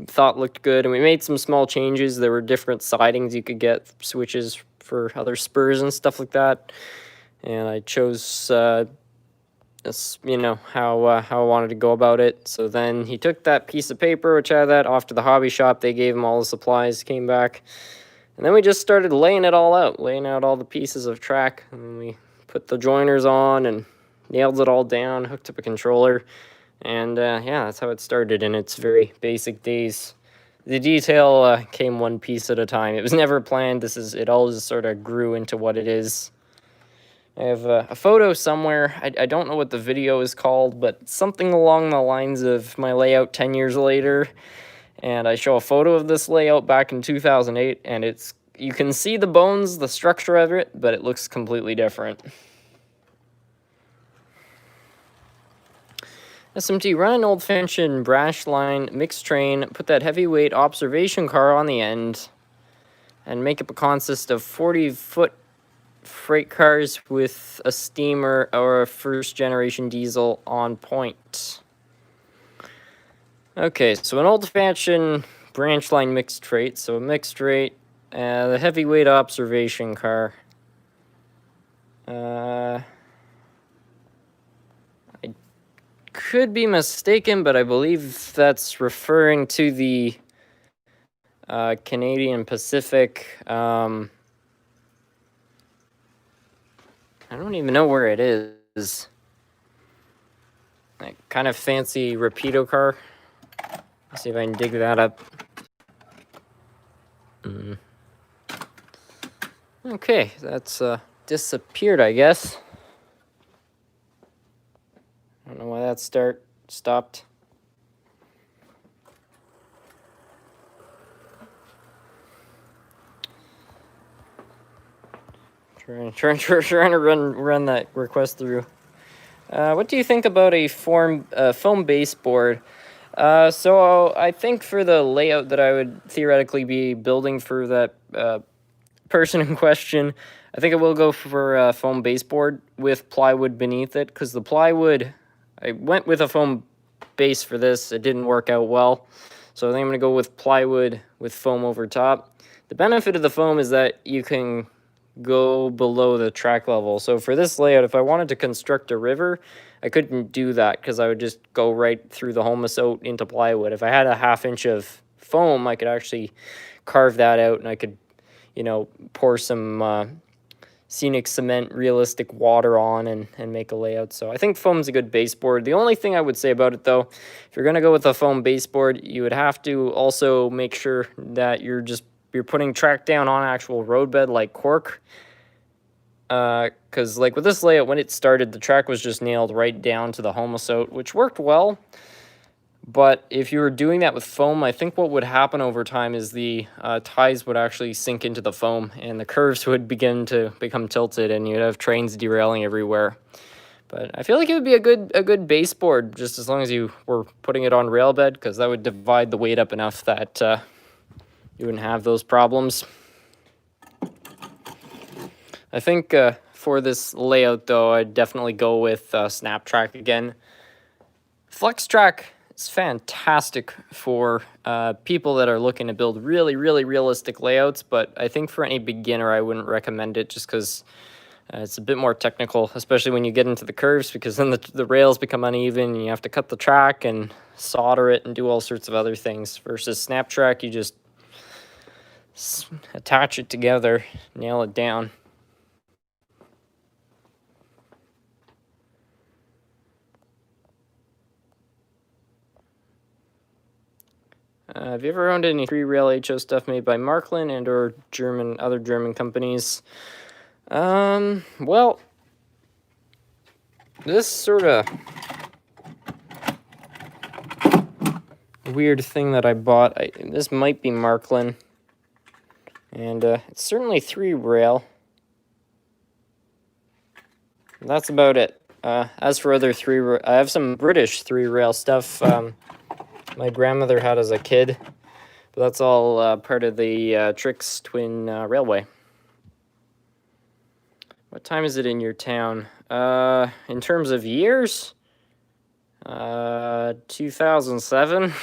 thought looked good. And we made some small changes. There were different sidings you could get, switches for other spurs and stuff like that. And I chose, you know, how I wanted to go about it. So then he took that piece of paper, which had that, off to the hobby shop. They gave him all the supplies, came back. And then we just started laying it all out, laying out all the pieces of track. And we put the joiners on and nailed it all down, hooked up a controller. And yeah, that's how it started in its very basic days. The detail came one piece at a time. It was never planned. It all just sort of grew into what it is. I have a photo somewhere. I don't know what the video is called, but something along the lines of my layout 10 years later. And I show a photo of this layout back in 2008, and you can see the bones, the structure of it, but it looks completely different. SMT, run an old-fashioned brash line mixed train, put that heavyweight observation car on the end, and make up a consist of 40-foot freight cars with a steamer or a first-generation diesel on point. Okay, so an old-fashioned branch line mixed freight, so a mixed rate, the heavyweight observation car. I could be mistaken, but I believe that's referring to the Canadian Pacific. I don't even know where it is. That kind of fancy Rapido car. Let's see if I can dig that up. Okay, that's disappeared, I guess. I don't know why that stopped. Trying to run that request through. What do you think about a foam baseboard? So I think for the layout that I would theoretically be building for that person in question, I think I will go for a foam baseboard with plywood beneath it, because the plywood, I went with a foam base for this. It didn't work out well, so I think I'm going to go with plywood with foam over top. The benefit of the foam is that you can go below the track level. So for this layout, if I wanted to construct a river, I couldn't do that because I would just go right through the humus out into plywood. If I had a 1/2 inch of foam, I could actually carve that out, and I could, you know, pour some scenic cement, realistic water on and make a layout. So I think foam's a good baseboard. The only thing I would say about it, though, if you're going to go with a foam baseboard, you would have to also make sure that you're putting track down on actual roadbed like cork. Because like with this layout, when it started, the track was just nailed right down to the humus out, which worked well. But if you were doing that with foam, I think what would happen over time is the ties would actually sink into the foam, and the curves would begin to become tilted, and you'd have trains derailing everywhere. But I feel like it would be a good baseboard, just as long as you were putting it on railbed, because that would divide the weight up enough that you wouldn't have those problems. I think for this layout, though, I'd definitely go with Snaptrack again. FlexTrack is fantastic for people that are looking to build really realistic layouts, but I think for any beginner, I wouldn't recommend it, just because it's a bit more technical, especially when you get into the curves, because then the rails become uneven, and you have to cut the track and solder it and do all sorts of other things. Versus Snaptrack, you just attach it together, nail it down. Have you ever owned any 3-rail HO stuff made by Marklin and or other German companies? Well, this sort of weird thing that I bought, this might be Marklin, and it's certainly 3-rail. That's about it. As for other I have some British 3-rail stuff. My grandmother had as a kid, but that's all part of the Trix Twin Railway. What time is it in your town? In terms of years? 2007?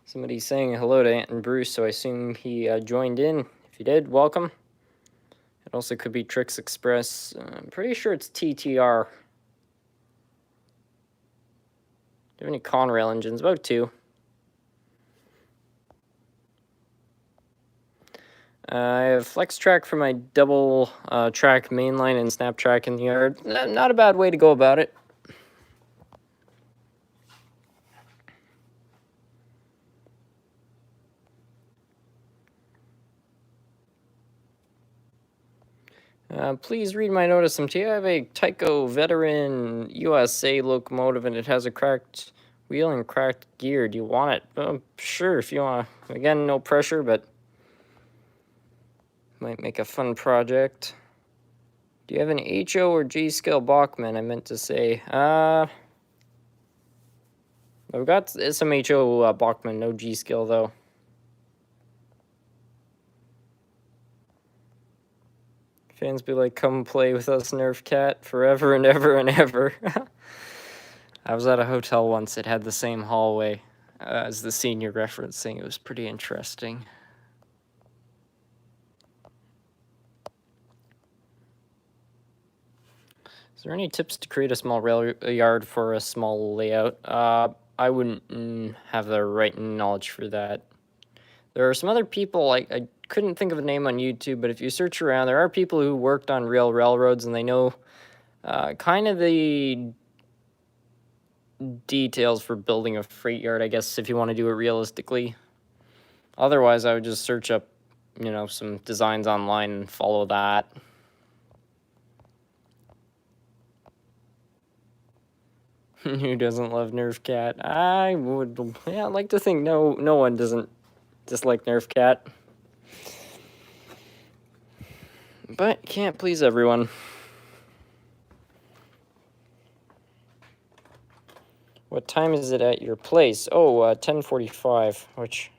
Somebody's saying hello to Ant and Bruce, so I assume he joined in. If you did, welcome. It also could be Trix Express. I'm pretty sure it's TTR. Do you have any Conrail engines? About 2. I have FlexTrack for my double track mainline and Snaptrack in the yard. Not a bad way to go about it. Please read my notice. I have a Tyco Veteran USA locomotive, and it has a cracked wheel and cracked gear. Do you want it? Sure, if you want. Again, no pressure, but might make a fun project. Do you have an HO or G-scale Bachmann? I meant to say. I've got some HO Bachmann, no G-scale though. Fans be like, come play with us, Nerf Cat, forever and ever and ever. I was at a hotel once. It had the same hallway as the senior referencing. It was pretty interesting. Is there any tips to create a small rail yard for a small layout? I wouldn't have the right knowledge for that. There are some other people, I couldn't think of a name on YouTube, but if you search around, there are people who worked on railroads, and they know kind of the details for building a freight yard, I guess, if you want to do it realistically. Otherwise, I would just search up, some designs online and follow that. Who doesn't love Nerf Cat? I would, I'd like to think no one doesn't dislike Nerf Cat. But can't please everyone. What time is it at your place? Oh, 10:45, which,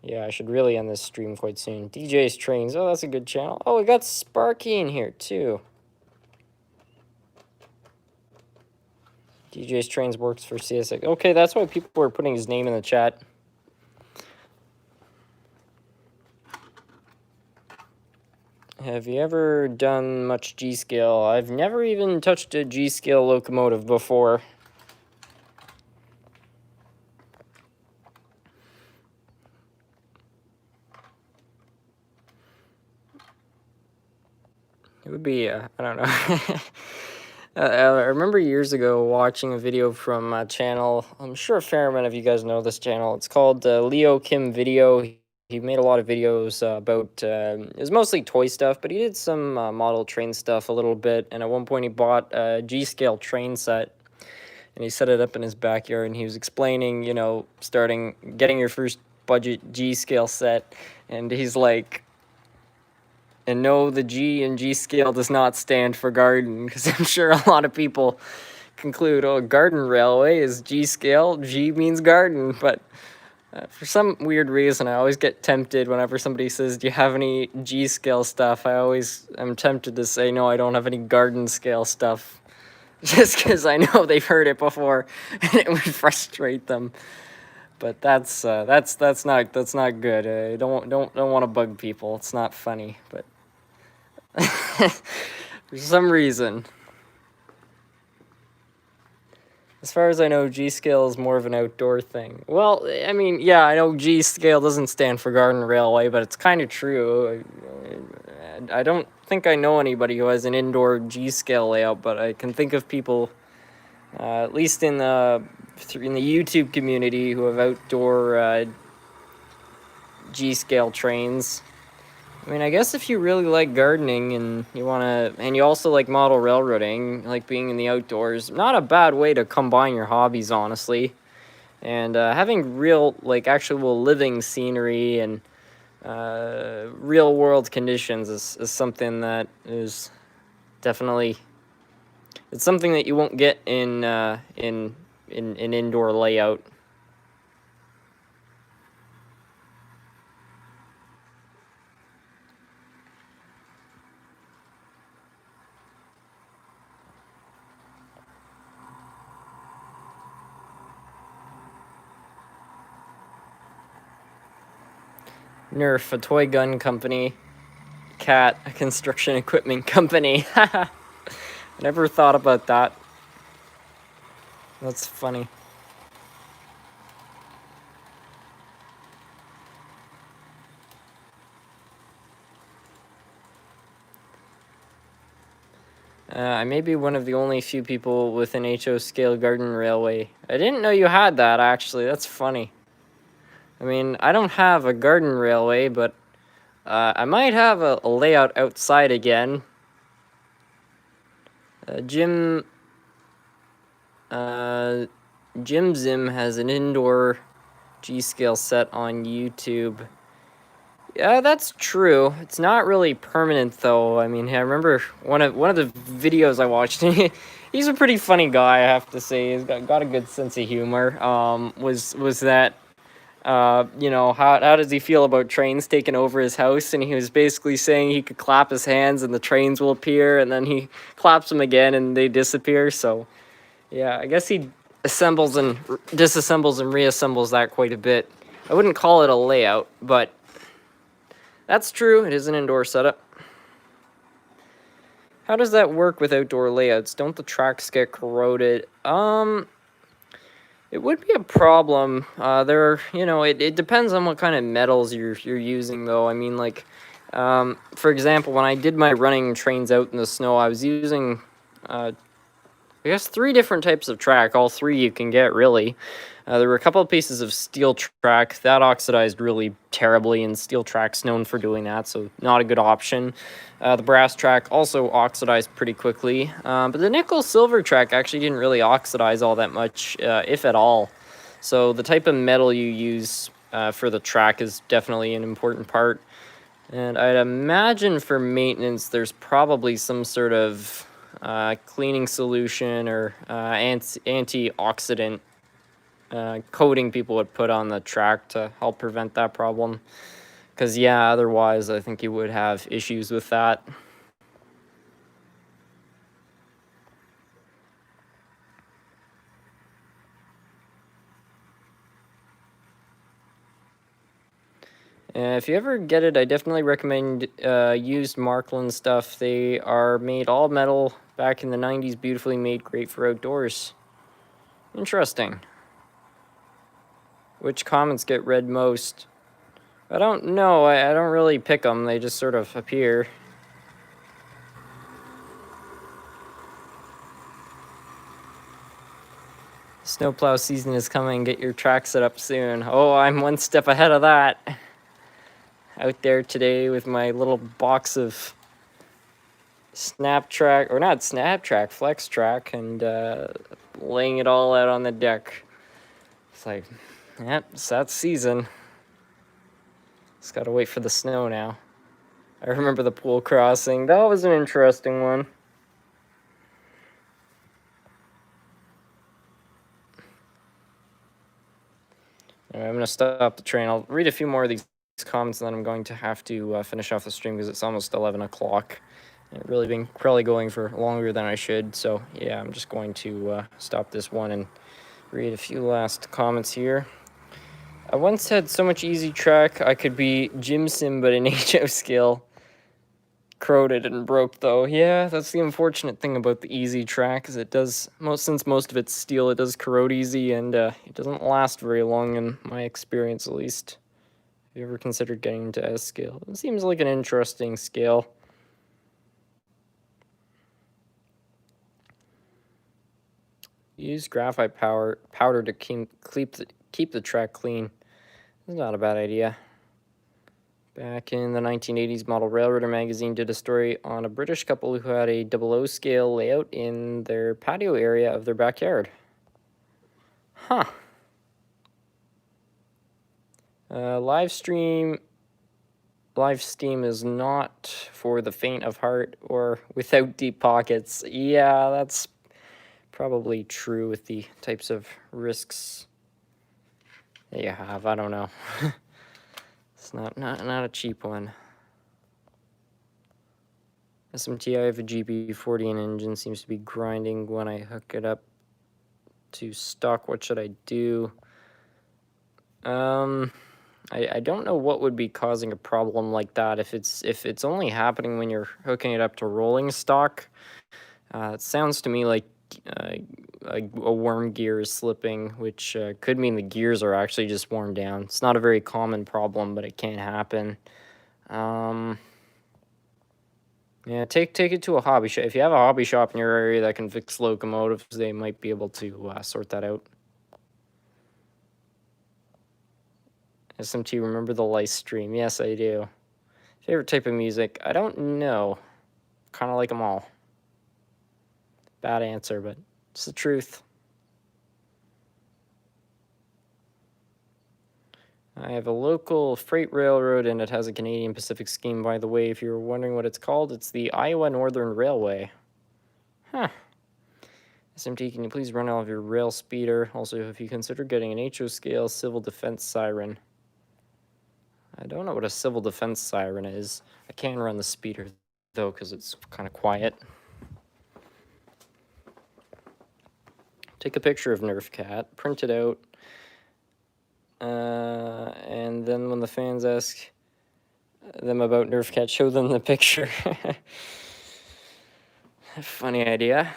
yeah, I should really end this stream quite soon. DJ's Trains, oh, that's a good channel. Oh, we got Sparky in here, too. DJ's Trains works for CSX. Okay, that's why people were putting his name in the chat. Have you ever done much G-scale? I've never even touched a G-scale locomotive before. It would be, I don't know. I remember years ago watching a video from a channel. I'm sure a fair amount of you guys know this channel. It's called Leo Kim Video. He made a lot of videos about, it was mostly toy stuff, but he did some model train stuff a little bit. And at one point he bought a G-scale train set, and he set it up in his backyard, and he was explaining, getting your first budget G-scale set. And he's like, and no, the G in G-scale does not stand for garden, because I'm sure a lot of people conclude, oh, garden railway is G-scale, G means garden, but for some weird reason, I always get tempted whenever somebody says, do you have any G-scale stuff? I'm tempted to say, no, I don't have any garden scale stuff, just because I know they've heard it before, and it would frustrate them. But that's not good. I don't want to bug people. It's not funny, but for some reason. As far as I know, G-scale is more of an outdoor thing. Well, I mean, yeah, I know G-scale doesn't stand for garden railway, but it's kind of true. I don't think I know anybody who has an indoor G-scale layout, but I can think of people, at least in the YouTube community, who have outdoor G-scale trains. I mean, I guess if you really like gardening and you also like model railroading, like being in the outdoors, not a bad way to combine your hobbies, honestly. And having real, actual living scenery and real world conditions is something that is definitely, it's something that you won't get in an indoor layout. Nerf, a toy gun company. Cat, a construction equipment company. I never thought about that. That's funny. I may be one of the only few people with an HO scale garden railway. I didn't know you had that, actually. That's funny. I mean, I don't have a garden railway, but I might have a layout outside again. Jim Zim has an indoor G-scale set on YouTube. Yeah, that's true. It's not really permanent, though. I mean, I remember one of the videos I watched. He's a pretty funny guy, I have to say. He's got a good sense of humor. Was that, how does he feel about trains taking over his house? And he was basically saying he could clap his hands and the trains will appear, and then he claps them again and they disappear. So, Yeah, I guess he assembles and disassembles and reassembles that quite a bit. I wouldn't call it a layout, but that's true. It is an indoor setup. How does that work with outdoor layouts? Don't the tracks get corroded? It would be a problem. It depends on what kind of metals you're using, though. I mean, like, for example, when I did my running trains out in the snow, I was using, I guess, 3 different types of track. All 3 you can get, really. There were a couple of pieces of steel track that oxidized really terribly, and steel track's known for doing that, so not a good option. The brass track also oxidized pretty quickly, but the nickel silver track actually didn't really oxidize all that much, if at all. So the type of metal you use for the track is definitely an important part. And I'd imagine for maintenance, there's probably some sort of cleaning solution or antioxidant coating people would put on the track to help prevent that problem. Because, yeah, otherwise I think you would have issues with that. If you ever get it, I definitely recommend used Markland stuff. They are made all metal back in the 90s, beautifully made, great for outdoors. Interesting. Which comments get read most? I don't know. I don't really pick them. They just sort of appear. Snowplow season is coming. Get your track set up soon. Oh, I'm one step ahead of that. Out there today with my little box of Snaptrack, or not Snaptrack, Flex Track, and laying it all out on the deck. It's like, yep, it's that season. Just gotta wait for the snow now. I remember the pool crossing. That was an interesting one. Anyway, I'm gonna stop the train. I'll read a few more of these comments, and then I'm going to have to finish off the stream because it's almost 11 o'clock. It really been probably going for longer than I should. So yeah, I'm just going to stop this one and read a few last comments here. I once had so much easy track I could be Jim Sim, but in HO scale. Corroded and broke though. Yeah, that's the unfortunate thing about the easy track, is it does, since most of it's steel, it does corrode easy, and it doesn't last very long in my experience, at least. Have you ever considered getting into S scale? It seems like an interesting scale. Use graphite powder to keep the track clean. It's not a bad idea. Back in the 1980s, Model Railroader magazine did a story on a British couple who had a 00 scale layout in their patio area of their backyard. Huh. Live Steam is not for the faint of heart or without deep pockets. Yeah, that's probably true with the types of risks that you have. I don't know. It's not a cheap one. SMT, I have a GB40 and engine seems to be grinding when I hook it up to stock. What should I do? I don't know what would be causing a problem like that. If it's only happening when you're hooking it up to rolling stock, it sounds to me like a worm gear is slipping, which could mean the gears are actually just worn down. It's not a very common problem, but it can happen. Yeah, take it to a hobby shop. If you have a hobby shop in your area that can fix locomotives, they might be able to sort that out. SMT, remember the live stream? Yes, I do. Favorite type of music? I don't know. Kind of like them all. Bad answer, but it's the truth. I have a local freight railroad, and it has a Canadian Pacific scheme, by the way. If you're wondering what it's called, it's the Iowa Northern Railway. Huh. SMT, can you please run all of your rail speeder? Also, if you consider getting an HO scale civil defense siren. I don't know what a civil defense siren is. I can run the speeder, though, because it's kind of quiet. take a picture of Nerf Cat, print it out, and then when the fans ask them about Nerf Cat, show them the picture. Funny idea.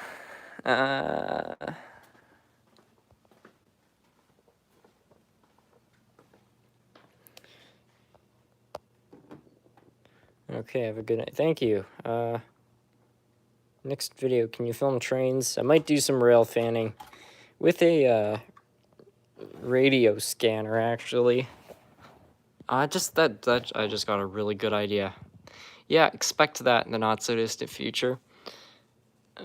Okay, have a good night. Thank you. Next video, can you film trains? I might do some rail fanning with a radio scanner, actually. I just got a really good idea. Yeah, expect that in the not-so-distant future.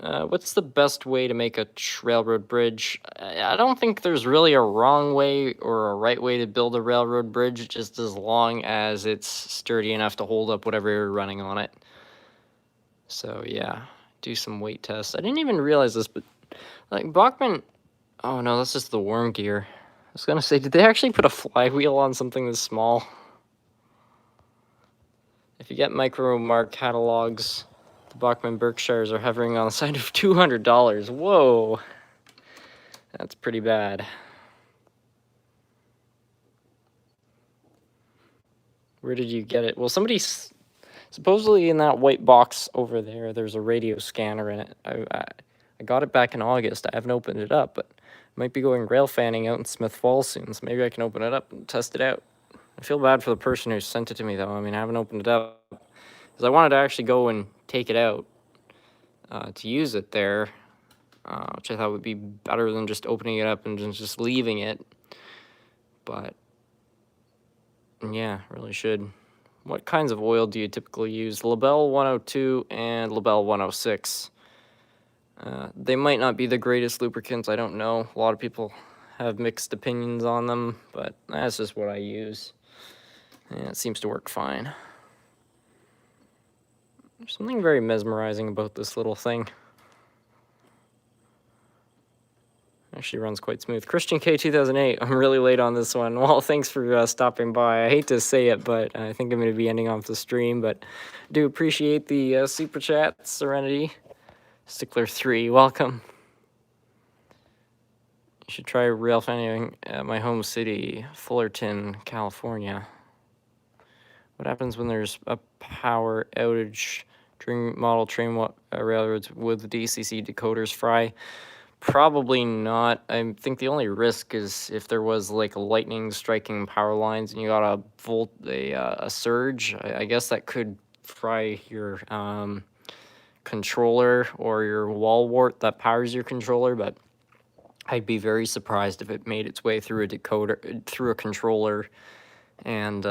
What's the best way to make a railroad bridge? I don't think there's really a wrong way or a right way to build a railroad bridge, just as long as it's sturdy enough to hold up whatever you're running on it. So yeah, do some weight tests. I didn't even realize this, but like Bachmann, oh no, that's just the worm gear. I was gonna say, did they actually put a flywheel on something this small? If you get micro mark catalogs, the Bachmann Berkshires are hovering on the side of $200. Whoa, that's pretty bad. Where did you get it? Well, supposedly in that white box over there, there's a radio scanner in it. I got it back in August. I haven't opened it up, but I might be going Railfanning out in Smith Falls soon, so maybe I can open it up and test it out. I feel bad for the person who sent it to me, though. I mean, I haven't opened it up because I wanted to actually go and take it out to use it there, which I thought would be better than just opening it up and just leaving it. But yeah, really should. What kinds of oil do you typically use? Labelle 102 and Labelle 106. They might not be the greatest lubricants, I don't know. A lot of people have mixed opinions on them, but that's just what I use. And it seems to work fine. There's something very mesmerizing about this little thing. Actually runs quite smooth. Christian K 2008, I'm really late on this one. Well, thanks for stopping by. I hate to say it, but I think I'm going to be ending off the stream, but I do appreciate the super chat, Serenity. Stickler 3, welcome. You should try Railfanning at my home city, Fullerton, California. What happens when there's a power outage during model train railroads? Would the DCC decoders fry? Probably not. I think the only risk is if there was like lightning striking power lines and you got a surge. I guess that could fry your controller or your wall wart that powers your controller, but I'd be very surprised if it made its way through a decoder, through a controller, and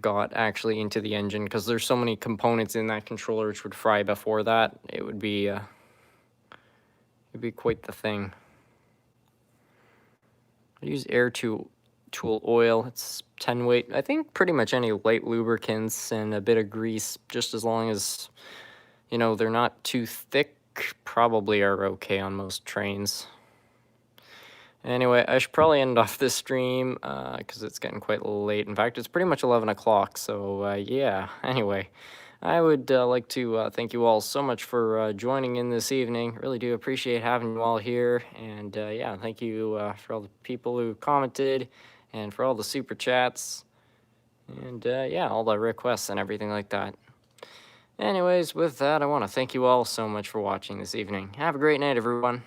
got actually into the engine, because there's so many components in that controller which would fry before that. It would be it'd be quite the thing. I use air tool oil. It's 10 weight. I think pretty much any light lubricants and a bit of grease, just as long as, you know, they're not too thick, probably are okay on most trains. Anyway, I should probably end off this stream because it's getting quite late. In fact, it's pretty much 11 o'clock, so yeah. Anyway, I would like to thank you all so much for joining in this evening. Really do appreciate having you all here. And yeah, thank you for all the people who commented and for all the super chats. And yeah, all the requests and everything like that. Anyways, with that, I want to thank you all so much for watching this evening. Have a great night, everyone.